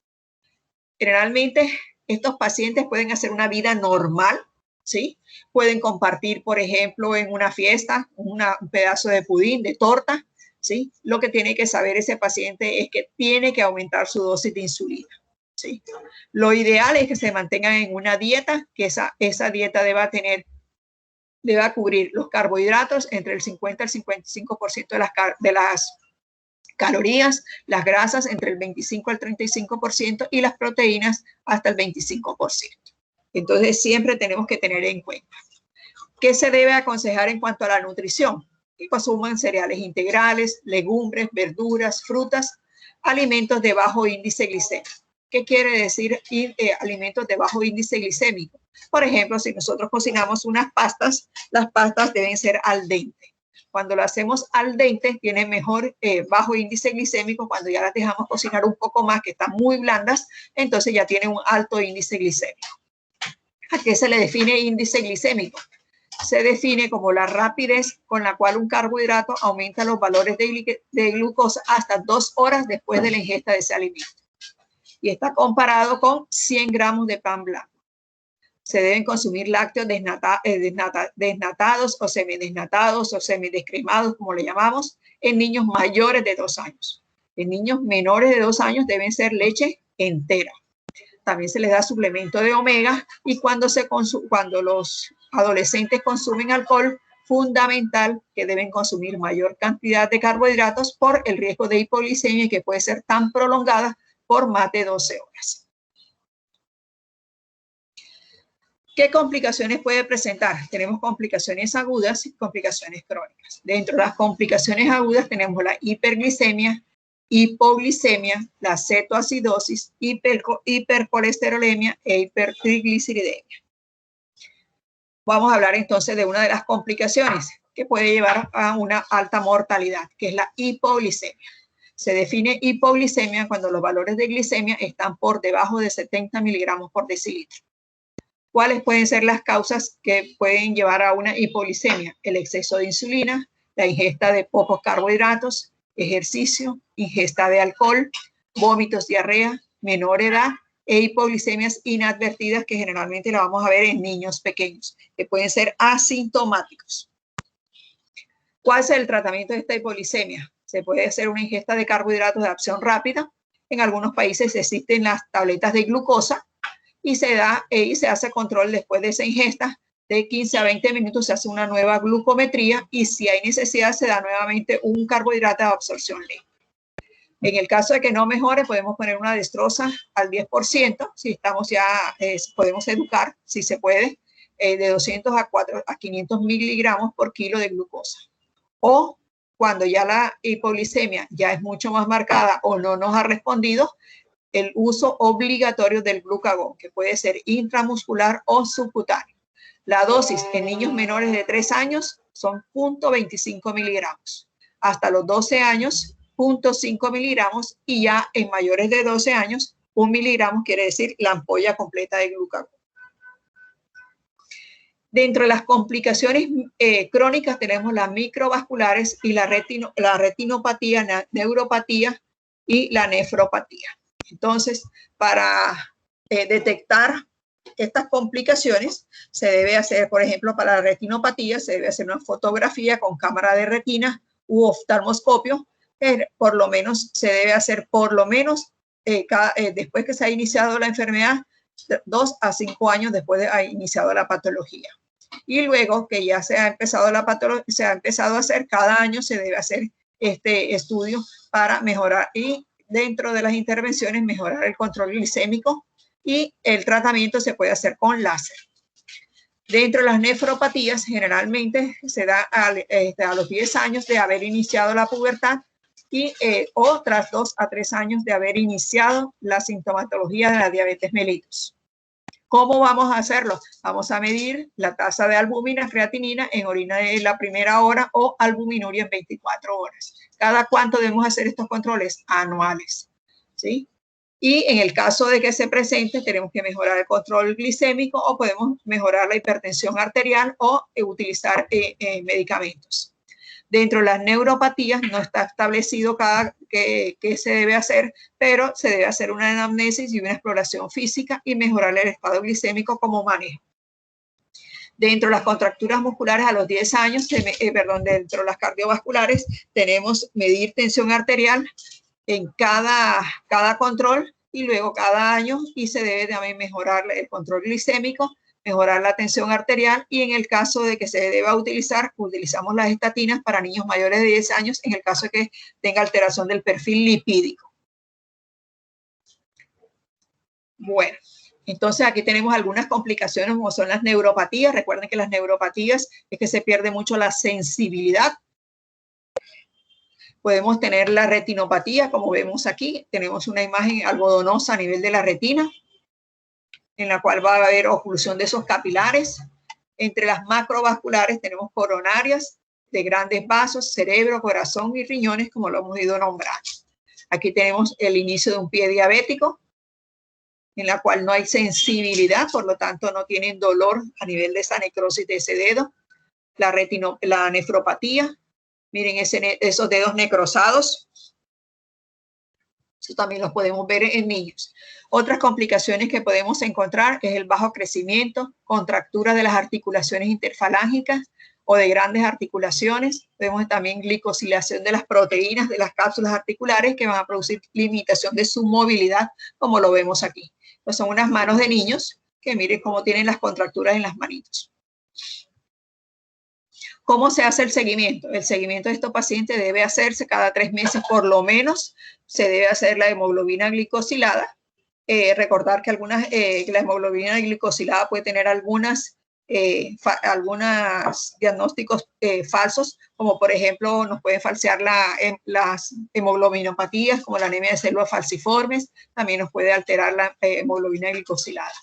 A: Generalmente estos pacientes pueden hacer una vida normal, ¿sí? Pueden compartir, por ejemplo, en una fiesta, un pedazo de pudín, de torta, ¿sí? Lo que tiene que saber ese paciente es que tiene que aumentar su dosis de insulina, ¿sí? Lo ideal es que se mantengan en una dieta, que esa dieta deba cubrir los carbohidratos entre el 50 al 55% de las calorías, las grasas entre el 25 al 35% y las proteínas hasta el 25%. Entonces, siempre tenemos que tener en cuenta. ¿Qué se debe aconsejar en cuanto a la nutrición? Que consuman cereales integrales, legumbres, verduras, frutas, alimentos de bajo índice glicémico. ¿Qué quiere decir alimentos de bajo índice glicémico? Por ejemplo, si nosotros cocinamos unas pastas, las pastas deben ser al dente. Cuando lo hacemos al dente, tiene mejor bajo índice glicémico. Cuando ya las dejamos cocinar un poco más, que están muy blandas, entonces ya tiene un alto índice glicémico. ¿A qué se le define índice glicémico? Se define como la rapidez con la cual un carbohidrato aumenta los valores de glucosa hasta 2 horas después de la ingesta de ese alimento. Y está comparado con 100 gramos de pan blanco. Se deben consumir lácteos desnatados o semidesnatados o semidescremados, como le llamamos, en niños mayores de 2 años. En niños menores de 2 años deben ser leche entera. También se les da suplemento de omega y cuando los adolescentes consumen alcohol, fundamental que deben consumir mayor cantidad de carbohidratos por el riesgo de hipoglicemia que puede ser tan prolongada por más de 12 horas. ¿Qué complicaciones puede presentar? Tenemos complicaciones agudas y complicaciones crónicas. Dentro de las complicaciones agudas tenemos la hiperglicemia, hipoglicemia, la cetoacidosis, hipercolesterolemia e hipertrigliceridemia. Vamos a hablar entonces de una de las complicaciones que puede llevar a una alta mortalidad, que es la hipoglicemia. Se define hipoglicemia cuando los valores de glicemia están por debajo de 70 miligramos por decilitro. ¿Cuáles pueden ser las causas que pueden llevar a una hipoglicemia? El exceso de insulina, la ingesta de pocos carbohidratos, ejercicio, ingesta de alcohol, vómitos, diarrea, menor edad e hipoglicemias inadvertidas que generalmente la vamos a ver en niños pequeños, que pueden ser asintomáticos. ¿Cuál es el tratamiento de esta hipoglicemia? Se puede hacer una ingesta de carbohidratos de absorción rápida. En algunos países existen las tabletas de glucosa, y se hace control después de esa ingesta. De 15 a 20 minutos se hace una nueva glucometría y si hay necesidad se da nuevamente un carbohidrato de absorción lenta. En el caso de que no mejore, podemos poner una dextrosa al 10%. Si estamos ya, podemos educar, si se puede, de 200 a 500 miligramos por kilo de glucosa. O cuando ya la hipoglicemia ya es mucho más marcada o no nos ha respondido, el uso obligatorio del glucagón, que puede ser intramuscular o subcutáneo. La dosis en niños menores de 3 años son 0.25 miligramos. Hasta los 12 años, 0.5 miligramos y ya en mayores de 12 años, 1 miligramo quiere decir la ampolla completa de glucagón. Dentro de las complicaciones crónicas tenemos las microvasculares y la retinopatía, neuropatía y la nefropatía. Entonces, para detectar estas complicaciones, se debe hacer, por ejemplo, para la retinopatía, se debe hacer una fotografía con cámara de retina u oftalmoscopio. Por lo menos, se debe hacer por lo menos después que se ha iniciado la enfermedad, 2 a 5 años después de haber iniciado la patología. Y luego que ya se ha empezado la patología, se ha empezado a hacer, cada año se debe hacer este estudio para mejorar y dentro de las intervenciones mejorar el control glicémico y el tratamiento se puede hacer con láser. Dentro de las nefropatías generalmente se da a los 10 años de haber iniciado la pubertad y o tras 2 a 3 años de haber iniciado la sintomatología de la diabetes mellitus. ¿Cómo vamos a hacerlo? Vamos a medir la tasa de albúmina, creatinina en orina de la primera hora o albuminuria en 24 horas. ¿Cada cuánto debemos hacer estos controles? Anuales, ¿sí? Y en el caso de que se presente, tenemos que mejorar el control glicémico o podemos mejorar la hipertensión arterial o utilizar medicamentos. Dentro de las neuropatías no está establecido qué se debe hacer, pero se debe hacer una anamnesis y una exploración física y mejorar el estado glicémico como manejo. Dentro de las contracturas musculares a los 10 años, dentro de las cardiovasculares, tenemos medir tensión arterial en cada control y luego cada año, y se debe también mejorar el control glicémico, mejorar la tensión arterial, y en el caso de que se deba utilizar, utilizamos las estatinas para niños mayores de 10 años en el caso de que tenga alteración del perfil lipídico. Bueno, entonces aquí tenemos algunas complicaciones como son las neuropatías. Recuerden que las neuropatías es que se pierde mucho la sensibilidad. Podemos tener la retinopatía, como vemos aquí. Tenemos una imagen algodonosa a nivel de la retina, en la cual va a haber oclusión de esos capilares. Entre las macrovasculares tenemos coronarias de grandes vasos, cerebro, corazón y riñones, como lo hemos ido nombrando. Aquí tenemos el inicio de un pie diabético, en la cual no hay sensibilidad, por lo tanto no tienen dolor a nivel de esa necrosis de ese dedo. La nefropatía, miren esos dedos necrosados. Eso también los podemos ver en niños. Otras complicaciones que podemos encontrar es el bajo crecimiento, contractura de las articulaciones interfalángicas o de grandes articulaciones. Vemos también glicosilación de las proteínas de las cápsulas articulares que van a producir limitación de su movilidad, como lo vemos aquí. Pues son unas manos de niños que miren cómo tienen las contracturas en las manitos. ¿Cómo se hace el seguimiento? El seguimiento de estos pacientes debe hacerse cada 3 meses por lo menos. Se debe hacer la hemoglobina glicosilada. Recordar que la hemoglobina glicosilada puede tener algunos diagnósticos falsos, como por ejemplo nos pueden falsear las hemoglobinopatías, como la anemia de células falciformes. También nos puede alterar la hemoglobina glicosilada.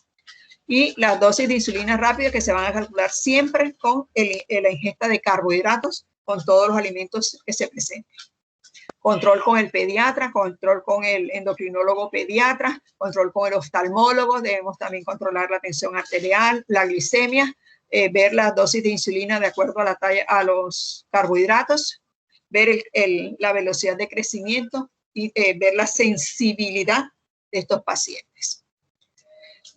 A: Y las dosis de insulina rápida que se van a calcular siempre con la ingesta de carbohidratos con todos los alimentos que se presenten. Control con el pediatra, control con el endocrinólogo pediatra, control con el oftalmólogo. Debemos también controlar la tensión arterial, la glicemia, ver las dosis de insulina de acuerdo a la talla, a los carbohidratos, ver la velocidad de crecimiento y ver la sensibilidad de estos pacientes.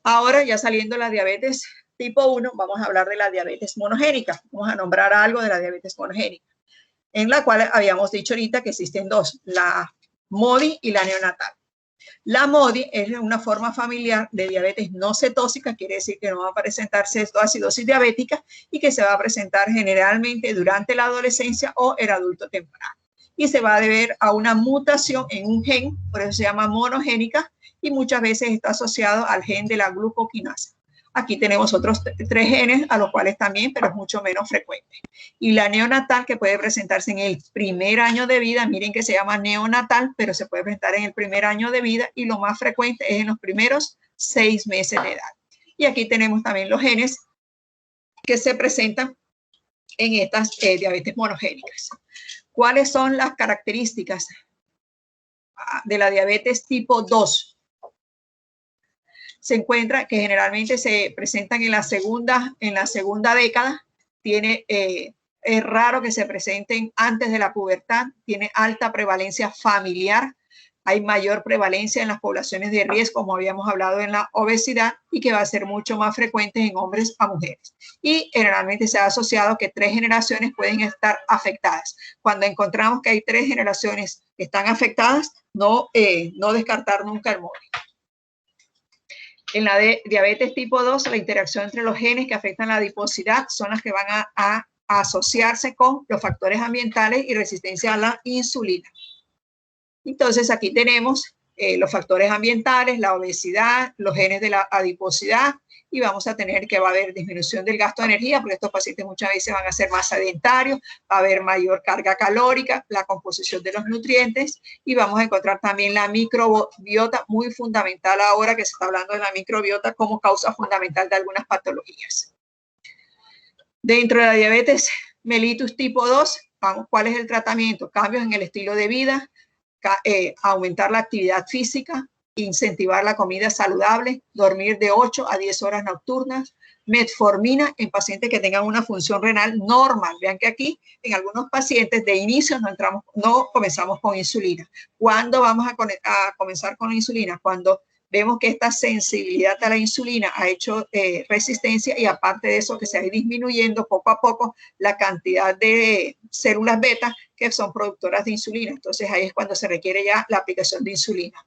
A: Ahora, ya saliendo la diabetes tipo 1, vamos a hablar de la diabetes monogénica. Vamos a nombrar algo de la diabetes monogénica, en la cual habíamos dicho ahorita que existen dos, la MODY y la neonatal. La MODY es una forma familiar de diabetes no cetósica, quiere decir que no va a presentarse cetoacidosis diabética y que se va a presentar generalmente durante la adolescencia o el adulto temprano. Y se va a deber a una mutación en un gen, por eso se llama monogénica, y muchas veces está asociado al gen de la glucoquinasa. Aquí tenemos otros 3 genes, a los cuales también, pero es mucho menos frecuente. Y la neonatal, que puede presentarse en el primer año de vida, miren que se llama neonatal, pero se puede presentar en el primer año de vida y lo más frecuente es en los primeros 6 meses de edad. Y aquí tenemos también los genes que se presentan en estas diabetes monogénicas. ¿Cuáles son las características de la diabetes tipo 2? se encuentra que generalmente se presentan en la segunda década. Es raro que se presenten antes de la pubertad, tiene alta prevalencia familiar, hay mayor prevalencia en las poblaciones de riesgo, como habíamos hablado en la obesidad, y que va a ser mucho más frecuente en hombres a mujeres. Y generalmente se ha asociado que 3 generaciones pueden estar afectadas. Cuando encontramos que hay 3 generaciones que están afectadas, no descartar nunca el móvil. En la diabetes tipo 2, la interacción entre los genes que afectan la adiposidad son las que van a asociarse con los factores ambientales y resistencia a la insulina. Entonces aquí tenemos los factores ambientales, la obesidad, los genes de la adiposidad, y vamos a tener que va a haber disminución del gasto de energía, porque estos pacientes muchas veces van a ser más sedentarios, va a haber mayor carga calórica, la composición de los nutrientes, y vamos a encontrar también la microbiota, muy fundamental ahora que se está hablando de la microbiota como causa fundamental de algunas patologías. Dentro de la diabetes mellitus tipo 2, vamos, ¿cuál es el tratamiento? Cambios en el estilo de vida, aumentar la actividad física, incentivar la comida saludable, dormir de 8 a 10 horas nocturnas, metformina en pacientes que tengan una función renal normal. Vean que aquí en algunos pacientes de inicio no comenzamos con insulina. ¿Cuándo vamos a comenzar con la insulina? Cuando vemos que esta sensibilidad a la insulina ha hecho resistencia, y aparte de eso que se ha ido disminuyendo poco a poco la cantidad de células beta que son productoras de insulina. Entonces ahí es cuando se requiere ya la aplicación de insulina.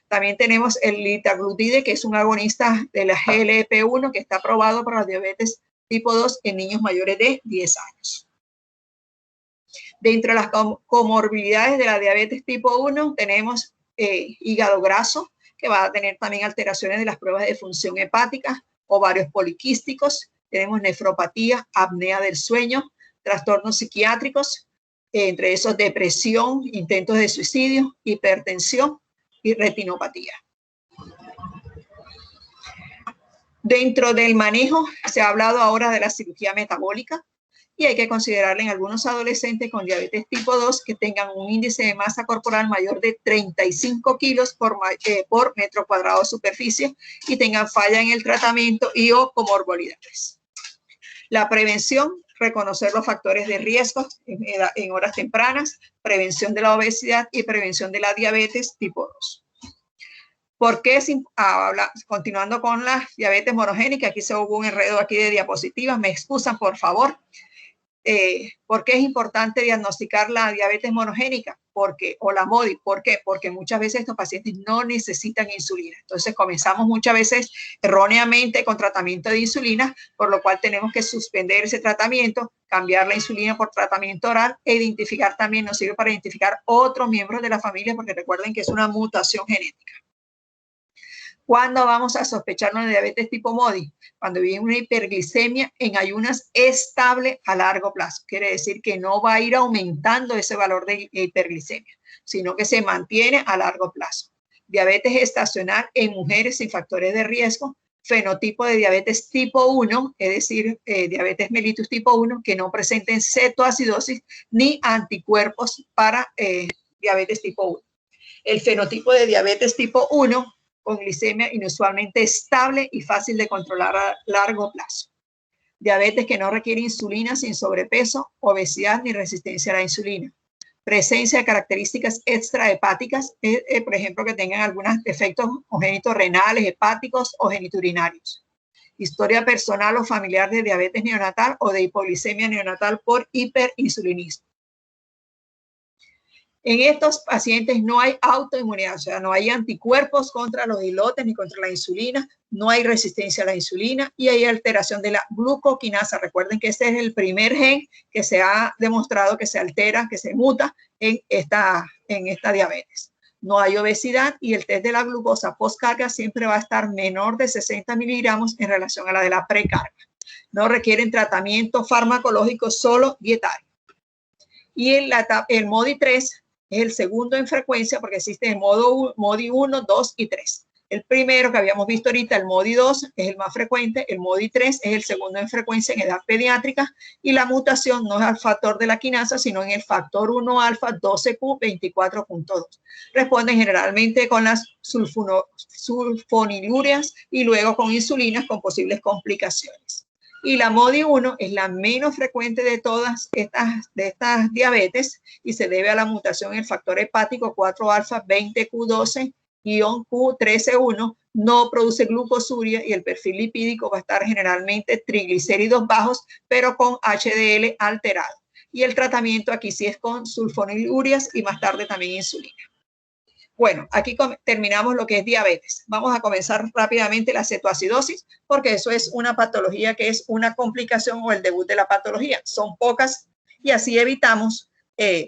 A: También tenemos el litaglutide, que es un agonista de la GLP-1 que está aprobado para la diabetes tipo 2 en niños mayores de 10 años. Dentro de las comorbilidades de la diabetes tipo 1 tenemos hígado graso, que va a tener también alteraciones de las pruebas de función hepática, ovarios poliquísticos, tenemos nefropatía, apnea del sueño, trastornos psiquiátricos, entre esos depresión, intentos de suicidio, hipertensión y retinopatía. Dentro del manejo se ha hablado ahora de la cirugía metabólica, y hay que considerarle en algunos adolescentes con diabetes tipo 2 que tengan un índice de masa corporal mayor de 35 kilos por metro cuadrado de superficie y tengan falla en el tratamiento y o comorbilidades. La prevención, reconocer los factores de riesgo en horas tempranas, prevención de la obesidad y prevención de la diabetes tipo 2. ¿Por qué? Continuando con la diabetes monogénica, aquí se hubo un enredo aquí de diapositivas, me excusan por favor. ¿Por qué es importante diagnosticar la diabetes monogénica? O la MODY. ¿Por qué? Porque muchas veces estos pacientes no necesitan insulina. Entonces comenzamos muchas veces erróneamente con tratamiento de insulina, por lo cual tenemos que suspender ese tratamiento, cambiar la insulina por tratamiento oral e identificar también, nos sirve para identificar otros miembros de la familia, porque recuerden que es una mutación genética. ¿Cuándo vamos a sospecharnos de diabetes tipo MODY? Cuando viene una hiperglicemia en ayunas estable a largo plazo. Quiere decir que no va a ir aumentando ese valor de hiperglicemia, sino que se mantiene a largo plazo. Diabetes gestacional en mujeres sin factores de riesgo. Fenotipo de diabetes tipo 1, es decir, diabetes mellitus tipo 1, que no presenten cetoacidosis ni anticuerpos para diabetes tipo 1. El fenotipo de diabetes tipo 1 con glicemia inusualmente estable y fácil de controlar a largo plazo. Diabetes que no requiere insulina sin sobrepeso, obesidad ni resistencia a la insulina. Presencia de características extrahepáticas, por ejemplo, que tengan algunos defectos congénitos renales, hepáticos o geniturinarios. Historia personal o familiar de diabetes neonatal o de hipoglicemia neonatal por hiperinsulinismo. En estos pacientes no hay autoinmunidad, o sea, no hay anticuerpos contra los islotes ni contra la insulina, no hay resistencia a la insulina y hay alteración de la glucoquinasa. Recuerden que este es el primer gen que se ha demostrado que se altera, que se muta en esta diabetes. No hay obesidad y el test de la glucosa postcarga siempre va a estar menor de 60 miligramos en relación a la de la precarga. No requieren tratamiento farmacológico, solo dietario. Y el MODY 3 es el segundo en frecuencia porque existe el MODY 1, 2 y 3. El primero que habíamos visto ahorita, el MODY2, es el más frecuente, el MODY3 es el segundo en frecuencia en edad pediátrica y la mutación no es al factor de la quinasa, sino en el factor 1 alfa 12q24.2. Responden generalmente con las sulfonilurias y luego con insulinas con posibles complicaciones. Y la MODY1 es la menos frecuente de todas estas diabetes y se debe a la mutación en el factor hepático 4 alfa 20q12 Q13.1, no produce glucosuria y el perfil lipídico va a estar generalmente triglicéridos bajos, pero con HDL alterado. Y el tratamiento aquí sí es con sulfonilurias y más tarde también insulina. Bueno, aquí terminamos lo que es diabetes. Vamos a comenzar rápidamente la cetoacidosis, porque eso es una patología que es una complicación o el debut de la patología. Son pocas y así evitamos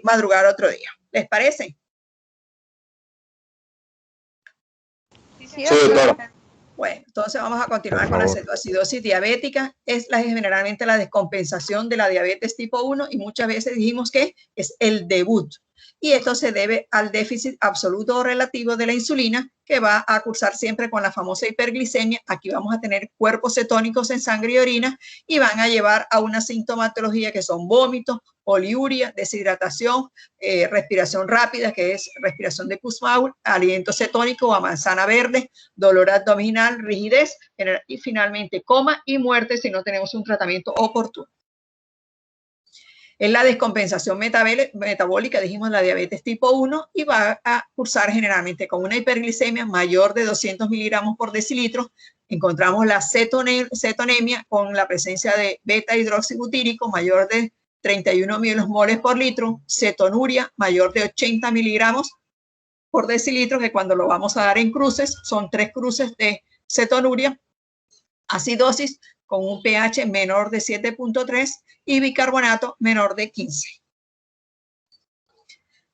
A: madrugar otro día. ¿Les parece?
B: Sí, claro.
A: Bueno, entonces vamos a continuar con la cetoacidosis diabética. Es generalmente la descompensación de la diabetes tipo 1 y muchas veces dijimos que es el debut. Y esto se debe al déficit absoluto o relativo de la insulina que va a cursar siempre con la famosa hiperglicemia. Aquí vamos a tener cuerpos cetónicos en sangre y orina y van a llevar a una sintomatología que son vómitos, poliuria, deshidratación, respiración rápida, que es respiración de Kussmaul, aliento cetónico o a manzana verde, dolor abdominal, rigidez y finalmente coma y muerte si no tenemos un tratamiento oportuno. Es la descompensación metabólica, dijimos, la diabetes tipo 1 y va a cursar generalmente con una hiperglicemia mayor de 200 miligramos por decilitro. Encontramos la cetonemia con la presencia de beta hidroxibutírico mayor de 31 milimoles por litro, cetonuria mayor de 80 miligramos por decilitro, que cuando lo vamos a dar en cruces, son 3 cruces de cetonuria, acidosis con un pH menor de 7.3 y bicarbonato menor de 15.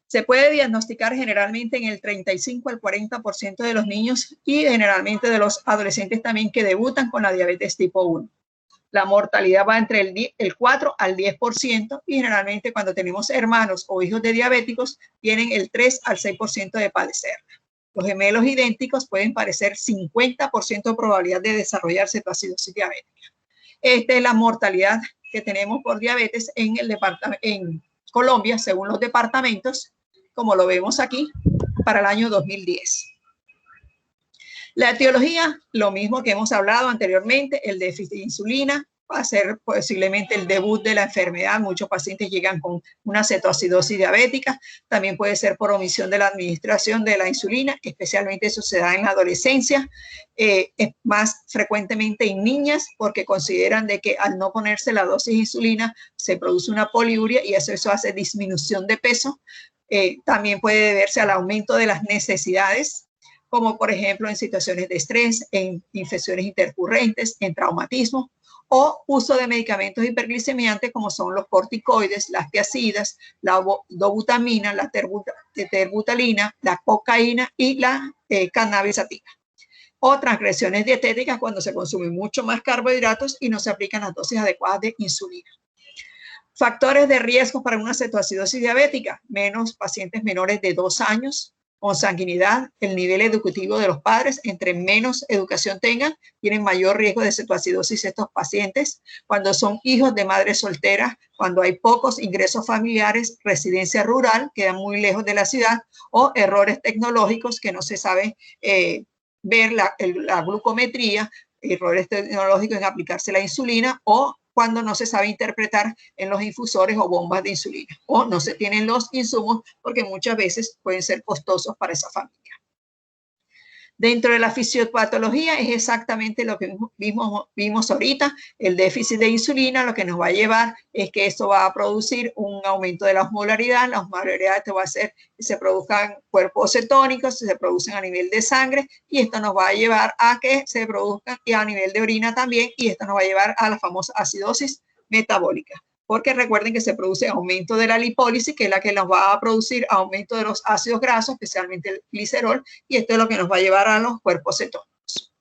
A: Se puede diagnosticar generalmente en el 35 al 40% de los niños y generalmente de los adolescentes también que debutan con la diabetes tipo 1. La mortalidad va entre el 4 al 10% y generalmente cuando tenemos hermanos o hijos de diabéticos tienen el 3 al 6% de padecer. Los gemelos idénticos pueden padecer 50% de probabilidad de desarrollar cetoacidosis diabética. Esta es la mortalidad que tenemos por diabetes en Colombia, según los departamentos, como lo vemos aquí, para el año 2010. La etiología, lo mismo que hemos hablado anteriormente, el déficit de insulina va a ser posiblemente el debut de la enfermedad. Muchos pacientes llegan con una cetoacidosis diabética. También puede ser por omisión de la administración de la insulina, especialmente eso se da en la adolescencia. Es más frecuentemente en niñas porque consideran de que al no ponerse la dosis de insulina se produce una poliuria y eso hace disminución de peso. También puede deberse al aumento de las necesidades, como por ejemplo en situaciones de estrés, en infecciones intercurrentes, en traumatismo, o uso de medicamentos hiperglicemiantes como son los corticoides, las tiazidas, la dobutamina, la terbutalina, la cocaína y la cannabisatina. O transgresiones dietéticas cuando se consumen mucho más carbohidratos y no se aplican las dosis adecuadas de insulina. Factores de riesgo para una cetoacidosis diabética: menos pacientes menores de 2 años, consanguinidad, el nivel educativo de los padres, entre menos educación tengan, tienen mayor riesgo de cetoacidosis estos pacientes. Cuando son hijos de madres solteras, cuando hay pocos ingresos familiares, residencia rural, quedan muy lejos de la ciudad, o errores tecnológicos que no se sabe ver la glucometría, errores tecnológicos en aplicarse la insulina, o cuando no se sabe interpretar en los infusores o bombas de insulina, o no se tienen los insumos porque muchas veces pueden ser costosos para esa familia. Dentro de la fisiopatología es exactamente lo que vimos ahorita. El déficit de insulina lo que nos va a llevar es que esto va a producir un aumento de la osmolaridad. La osmolaridad te va a hacer que se produzcan cuerpos cetónicos, se producen a nivel de sangre y esto nos va a llevar a que se produzcan y a nivel de orina también, y esto nos va a llevar a la famosa acidosis metabólica. Porque recuerden que se produce aumento de la lipólisis, que es la que nos va a producir aumento de los ácidos grasos, especialmente el glicerol, y esto es lo que nos va a llevar a los cuerpos cetónicos.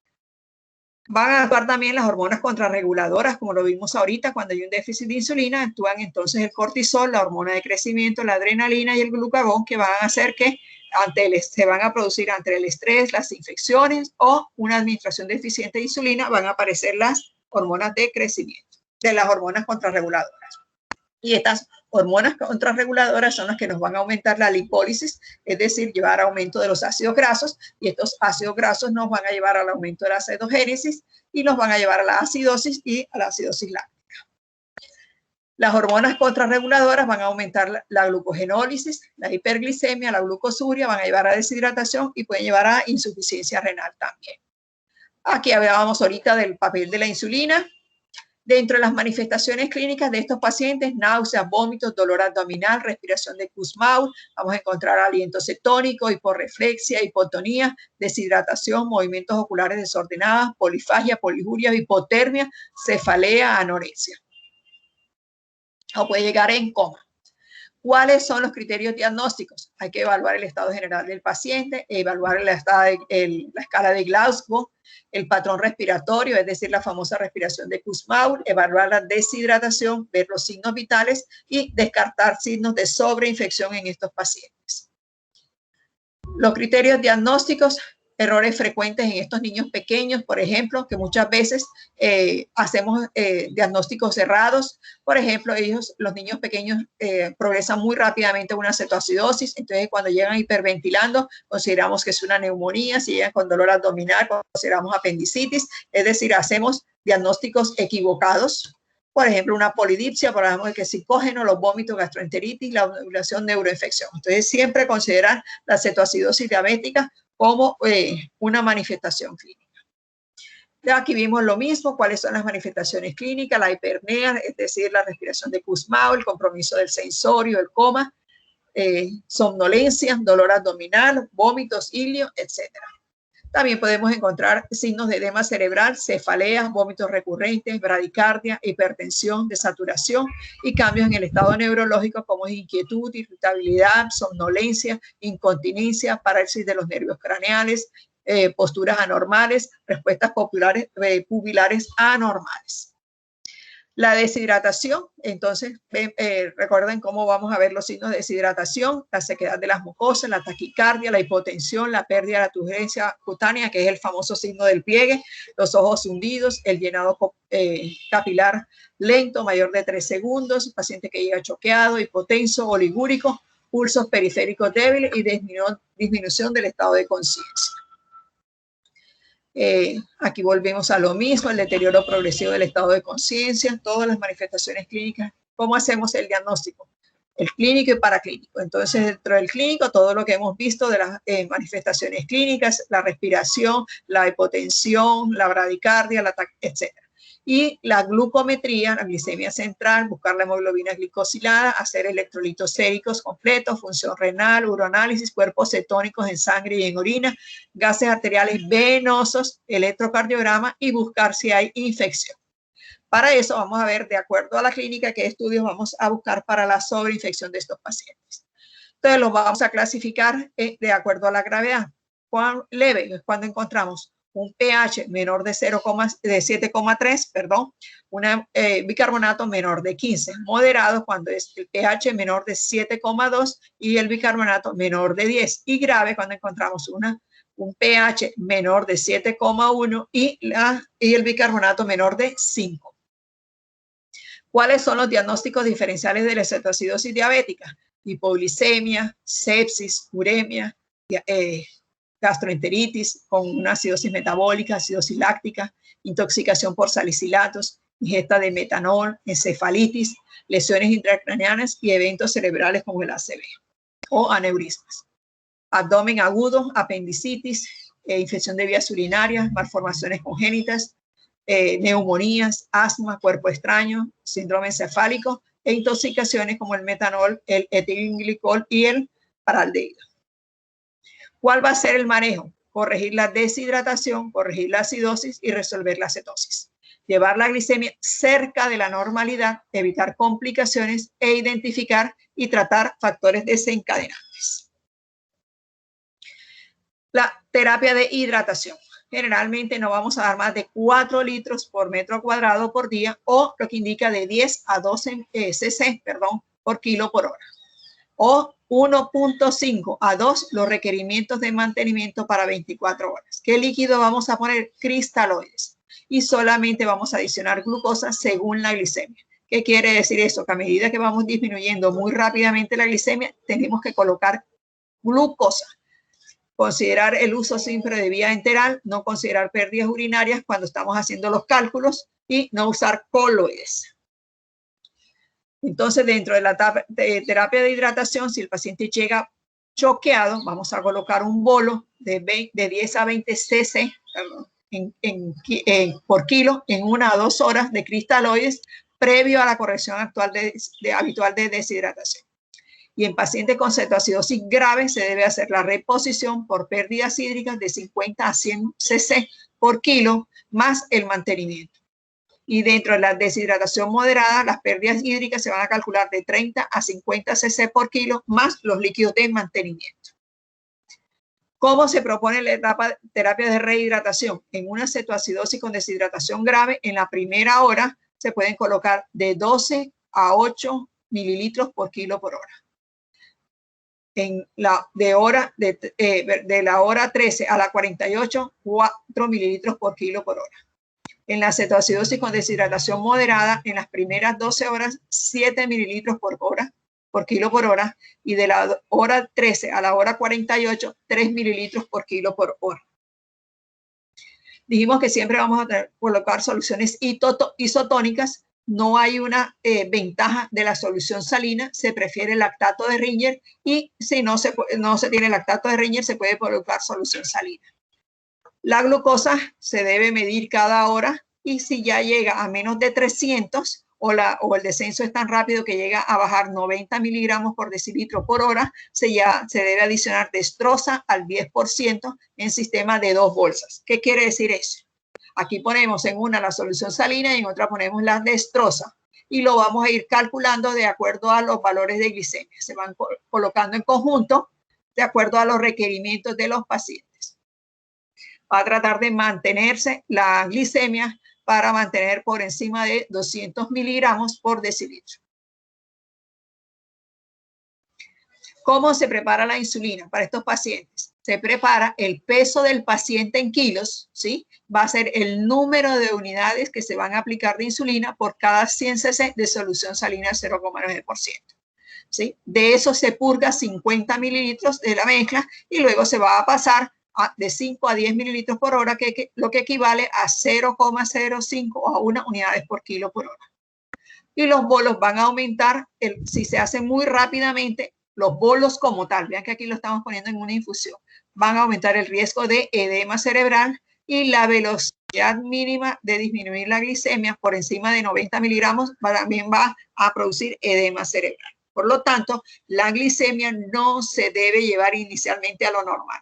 A: Van a actuar también las hormonas contrarreguladoras, como lo vimos ahorita, cuando hay un déficit de insulina, actúan entonces el cortisol, la hormona de crecimiento, la adrenalina y el glucagón, que van a hacer que se van a producir ante el estrés, las infecciones o una administración deficiente de insulina, van a aparecer las hormonas de crecimiento, de las hormonas contrarreguladoras. Y estas hormonas contrarreguladoras son las que nos van a aumentar la lipólisis, es decir, llevar a aumento de los ácidos grasos, y estos ácidos grasos nos van a llevar al aumento de la cetogénesis y nos van a llevar a la acidosis y a la acidosis láctica. Las hormonas contrarreguladoras van a aumentar la glucogenólisis, la hiperglicemia, la glucosuria, van a llevar a deshidratación y pueden llevar a insuficiencia renal también. Aquí hablábamos ahorita del papel de la insulina. Dentro de las manifestaciones clínicas de estos pacientes, náuseas, vómitos, dolor abdominal, respiración de Kussmaul, vamos a encontrar aliento cetónico, hiporreflexia, hipotonía, deshidratación, movimientos oculares desordenados, polifagia, poliuria, hipotermia, cefalea, anorexia. O puede llegar en coma. ¿Cuáles son los criterios diagnósticos? Hay que evaluar el estado general del paciente, evaluar la escala de Glasgow, el patrón respiratorio, es decir, la famosa respiración de Kussmaul, evaluar la deshidratación, ver los signos vitales y descartar signos de sobreinfección en estos pacientes. Los criterios diagnósticos, errores frecuentes en estos niños pequeños, por ejemplo, que muchas veces hacemos diagnósticos errados. Por ejemplo, los niños pequeños progresan muy rápidamente a una cetoacidosis, entonces cuando llegan hiperventilando, consideramos que es una neumonía, si llegan con dolor abdominal, consideramos apendicitis, es decir, hacemos diagnósticos equivocados. Por ejemplo, una polidipsia, por ejemplo, el quesicógeno, los vómitos, gastroenteritis, la ovulación, neuroinfección. Entonces, siempre considerar la cetoacidosis diabética como una manifestación clínica. Aquí vimos lo mismo, cuáles son las manifestaciones clínicas, la hipernea, es decir, la respiración de Kussmaul, el compromiso del sensorio, el coma, somnolencia, dolor abdominal, vómitos, ilio, etc. También podemos encontrar signos de edema cerebral, cefaleas, vómitos recurrentes, bradicardia, hipertensión, desaturación y cambios en el estado neurológico como inquietud, irritabilidad, somnolencia, incontinencia, parálisis de los nervios craneales, posturas anormales, respuestas pupilares anormales. La deshidratación, entonces, recuerden cómo vamos a ver los signos de deshidratación, la sequedad de las mucosas, la taquicardia, la hipotensión, la pérdida de la turgencia cutánea, que es el famoso signo del pliegue, los ojos hundidos, el llenado capilar lento, mayor de 3 segundos, paciente que llega choqueado, hipotenso, oligúrico, pulsos periféricos débiles y disminución del estado de conciencia. Aquí volvemos a lo mismo, el deterioro progresivo del estado de conciencia, todas las manifestaciones clínicas. ¿Cómo hacemos el diagnóstico? El clínico y paraclínico. Entonces, dentro del clínico, todo lo que hemos visto de las manifestaciones clínicas, la respiración, la hipotensión, la bradicardia, etc. Y la glucometría, la glicemia central, buscar la hemoglobina glicosilada, hacer electrolitos séricos completos, función renal, uroanálisis, cuerpos cetónicos en sangre y en orina, gases arteriales venosos, electrocardiograma y buscar si hay infección. Para eso vamos a ver, de acuerdo a la clínica, qué estudios vamos a buscar para la sobreinfección de estos pacientes. Entonces los vamos a clasificar de acuerdo a la gravedad. ¿Cuán leve? Es cuando encontramos un pH menor de 7,3, perdón, un bicarbonato menor de 15. Moderado cuando es el pH menor de 7,2 y el bicarbonato menor de 10. Y grave cuando encontramos un pH menor de 7,1 y el bicarbonato menor de 5. ¿Cuáles son los diagnósticos diferenciales de la cetoacidosis diabética? Hipoglicemia, sepsis, uremia, gastroenteritis con una acidosis metabólica, acidosis láctica, intoxicación por salicilatos, ingesta de metanol, encefalitis, lesiones intracraneanas y eventos cerebrales como el ACV o aneurismas. Abdomen agudo, apendicitis, infección de vías urinarias, malformaciones congénitas, neumonías, asma, cuerpo extraño, síndrome encefálico e intoxicaciones como el metanol, el etilenglicol y el paraldehído. ¿Cuál va a ser el manejo? Corregir la deshidratación, corregir la acidosis y resolver la cetosis. Llevar la glicemia cerca de la normalidad, evitar complicaciones e identificar y tratar factores desencadenantes. La terapia de hidratación. Generalmente no vamos a dar más de 4 litros por metro cuadrado por día, o lo que indica de 10 a 12 cc, por kilo por hora. O 1.5 a 2 los requerimientos de mantenimiento para 24 horas. ¿Qué líquido vamos a poner? Cristaloides. Y solamente vamos a adicionar glucosa según la glicemia. ¿Qué quiere decir eso? Que a medida que vamos disminuyendo muy rápidamente la glicemia, tenemos que colocar glucosa. Considerar el uso siempre de vía enteral, no considerar pérdidas urinarias cuando estamos haciendo los cálculos y no usar coloides. Entonces, dentro de la terapia de hidratación, si el paciente llega choqueado, vamos a colocar un bolo de 10 a 20 cc por kilo en 1 a 2 horas de cristaloides previo a la corrección habitual de deshidratación. Y en pacientes con cetoacidosis grave se debe hacer la reposición por pérdidas hídricas de 50 a 100 cc por kilo más el mantenimiento. Y dentro de la deshidratación moderada, las pérdidas hídricas se van a calcular de 30 a 50 cc por kilo más los líquidos de mantenimiento. ¿Cómo se propone la terapia de rehidratación? En una cetoacidosis con deshidratación grave, en la primera hora se pueden colocar de 12 a 8 mililitros por kilo por hora. De la hora 13 a la 48, 4 mililitros por kilo por hora. En la cetoacidosis con deshidratación moderada, en las primeras 12 horas, 7 mililitros por kilo por hora, y de la hora 13 a la hora 48, 3 mililitros por kilo por hora. Dijimos que siempre vamos a colocar soluciones isotónicas. No hay una ventaja de la solución salina, se prefiere el lactato de Ringer, y si no se tiene lactato de Ringer, se puede colocar solución salina. La glucosa se debe medir cada hora, y si ya llega a menos de 300 o el descenso es tan rápido que llega a bajar 90 miligramos por decilitro por hora, se debe adicionar destroza al 10% en sistema de 2 bolsas. ¿Qué quiere decir eso? Aquí ponemos en una la solución salina y en otra ponemos la destroza, y lo vamos a ir calculando de acuerdo a los valores de glicemia. Se van colocando en conjunto de acuerdo a los requerimientos de los pacientes. Va a tratar de mantenerse la glicemia para mantener por encima de 200 miligramos por decilitro. ¿Cómo se prepara la insulina para estos pacientes? Se prepara el peso del paciente en kilos, ¿sí? Va a ser el número de unidades que se van a aplicar de insulina por cada 100 cc de solución salina 0,9%. ¿Sí? De eso se purga 50 mililitros de la mezcla, y luego se va a pasar de 5 a 10 mililitros por hora, lo que equivale a 0,05 a 1 unidades por kilo por hora. Y los bolos van a aumentar, si se hacen muy rápidamente, los bolos como tal, vean que aquí lo estamos poniendo en una infusión, van a aumentar el riesgo de edema cerebral, y la velocidad mínima de disminuir la glicemia por encima de 90 miligramos también va a producir edema cerebral. Por lo tanto, la glicemia no se debe llevar inicialmente a lo normal.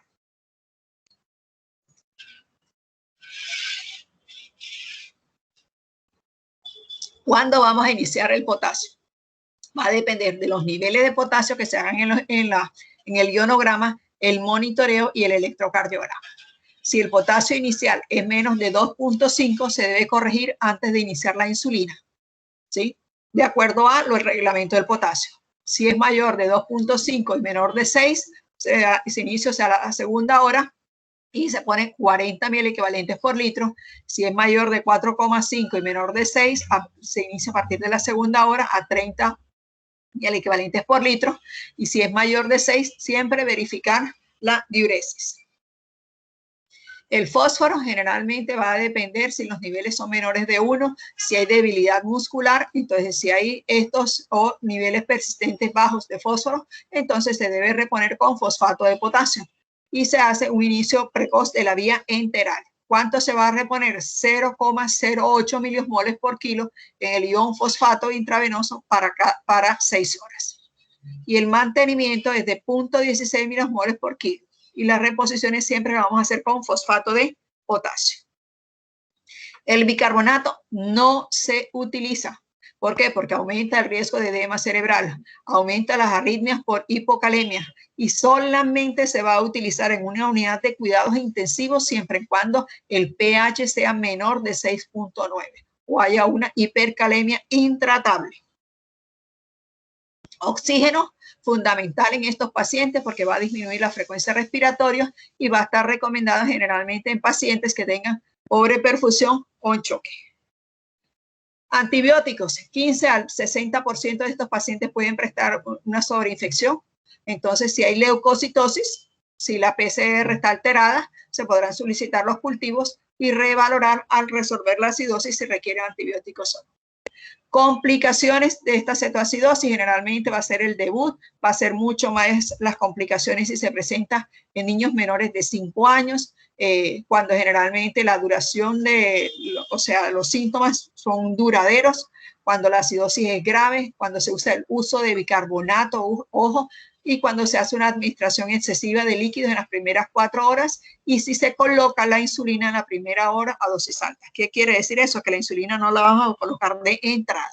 A: ¿Cuándo vamos a iniciar el potasio? Va a depender de los niveles de potasio que se hagan en el ionograma, el monitoreo y el electrocardiograma. Si el potasio inicial es menos de 2.5, se debe corregir antes de iniciar la insulina, ¿sí? De acuerdo a el reglamento del potasio. Si es mayor de 2.5 y menor de 6, se inicia a la segunda hora y se pone 40 miliequivalentes por litro. Si es mayor de 4,5 y menor de 6, se inicia a partir de la segunda hora a 30 miliequivalentes por litro. Y si es mayor de 6, siempre verificar la diuresis. El fósforo generalmente va a depender si los niveles son menores de 1, si hay debilidad muscular. Entonces, si hay estos o niveles persistentes bajos de fósforo, entonces se debe reponer con fosfato de potasio y se hace un inicio precoz de la vía enteral. ¿Cuánto se va a reponer? 0,08 miliosmoles por kilo en el ion fosfato intravenoso para 6 horas. Y el mantenimiento es de 0,16 miliosmoles por kilo. Y las reposiciones siempre las vamos a hacer con fosfato de potasio. El bicarbonato no se utiliza ¿Por qué? Porque aumenta el riesgo de edema cerebral, aumenta las arritmias por hipocalemia y solamente se va a utilizar en una unidad de cuidados intensivos siempre y cuando el pH sea menor de 6.9 o haya una hipercalemia intratable. Oxígeno, fundamental en estos pacientes porque va a disminuir la frecuencia respiratoria y va a estar recomendado generalmente en pacientes que tengan pobre perfusión o en choque. Antibióticos, 15 al 60% de estos pacientes pueden prestar una sobreinfección. Entonces, si hay leucocitosis, si la PCR está alterada, se podrán solicitar los cultivos y revalorar al resolver la acidosis si requieren antibióticos o no. Complicaciones de esta cetoacidosis generalmente va a ser el debut, va a ser mucho más las complicaciones si se presenta en niños menores de 5 años, cuando generalmente la duración de, o sea, los síntomas son duraderos, cuando la acidosis es grave, cuando se usa el uso de bicarbonato, ojo, y cuando se hace una administración excesiva de líquidos en las primeras 4 horas y si se coloca la insulina en la primera hora a dosis altas. ¿Qué quiere decir eso? Que la insulina no la vamos a colocar de entrada.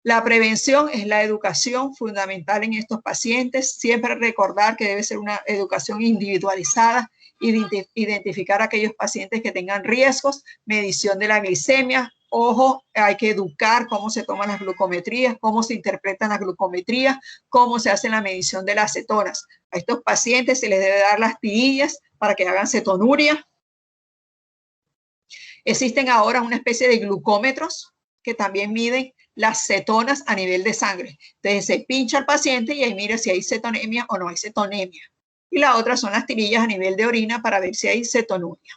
A: La prevención es la educación fundamental en estos pacientes. Siempre recordar que debe ser una educación individualizada, identificar a aquellos pacientes que tengan riesgos, medición de la glicemia. Ojo, hay que educar cómo se toman las glucometrías, cómo se interpretan las glucometrías, cómo se hace la medición de las cetonas. A estos pacientes se les debe dar las tirillas para que hagan cetonuria. Existen ahora una especie de glucómetros que también miden las cetonas a nivel de sangre. Entonces se pincha al paciente y ahí mira si hay cetonemia o no hay cetonemia. Y la otra son las tirillas a nivel de orina para ver si hay cetonuria.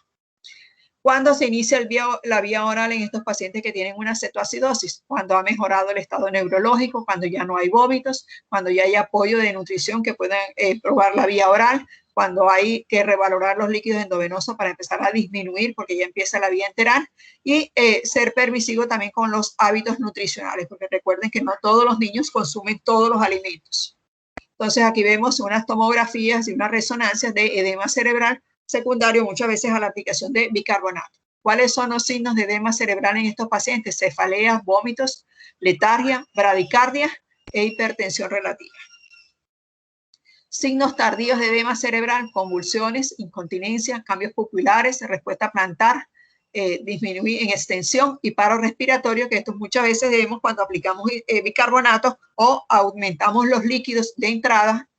A: ¿Cuándo se inicia la vía oral en estos pacientes que tienen una cetoacidosis? Cuando ha mejorado el estado neurológico, cuando ya no hay vómitos, cuando ya hay apoyo de nutrición que puedan probar la vía oral, cuando hay que revalorar los líquidos endovenosos para empezar a disminuir porque ya empieza la vía enteral y ser permisivo también con los hábitos nutricionales, porque recuerden que no todos los niños consumen todos los alimentos. Entonces aquí vemos unas tomografías y unas resonancias de edema cerebral secundario muchas veces a la aplicación de bicarbonato. ¿Cuáles son los signos de edema cerebral en estos pacientes? Cefaleas, vómitos, letargia, bradicardia e hipertensión relativa. Signos tardíos de edema cerebral, convulsiones, incontinencia, cambios pupulares, respuesta plantar, disminuir en extensión y paro respiratorio, que esto muchas veces vemos cuando aplicamos bicarbonato o aumentamos los líquidos de entrada.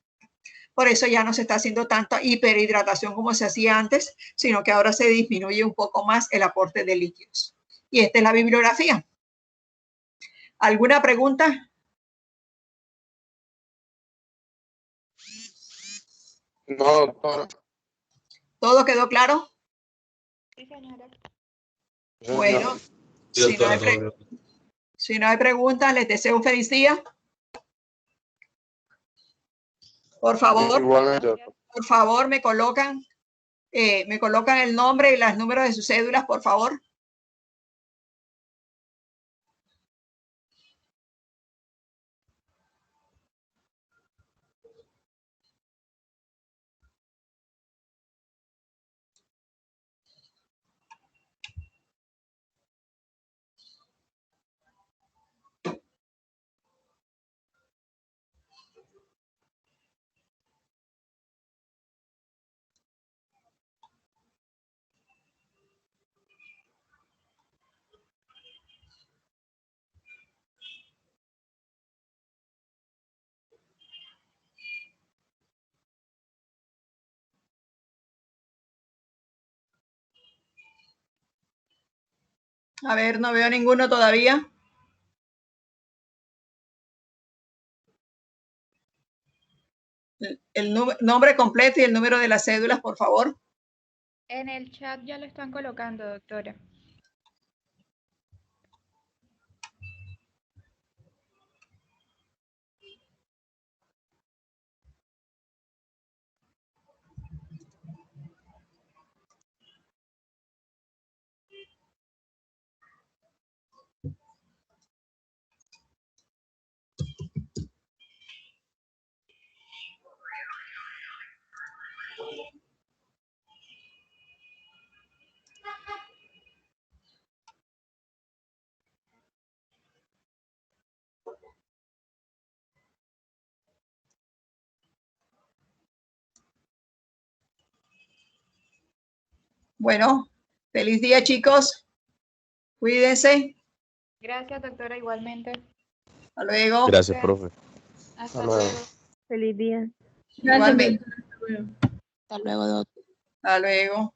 A: Por eso ya no se está haciendo tanta hiperhidratación como se hacía antes, sino que ahora se disminuye un poco más el aporte de líquidos. Y esta es la bibliografía. ¿Alguna pregunta?
B: No, doctora.
A: ¿Todo quedó claro?
C: Sí, señora.
A: Bueno,
D: Sí, doctora,
A: si no hay preguntas, les deseo un feliz día. Por favor, me colocan el nombre y los números de sus cédulas, por favor. A ver, no veo ninguno todavía. El nombre completo y el número de las cédulas, por favor.
C: En el chat ya lo están colocando, doctora.
A: Bueno, feliz día, chicos. Cuídense.
C: Gracias, doctora, igualmente.
A: Hasta luego.
D: Gracias, profe.
C: Hasta
B: luego.
C: luego.
E: Feliz día.
A: Igualmente.
F: Hasta luego, doctor.
A: Hasta luego.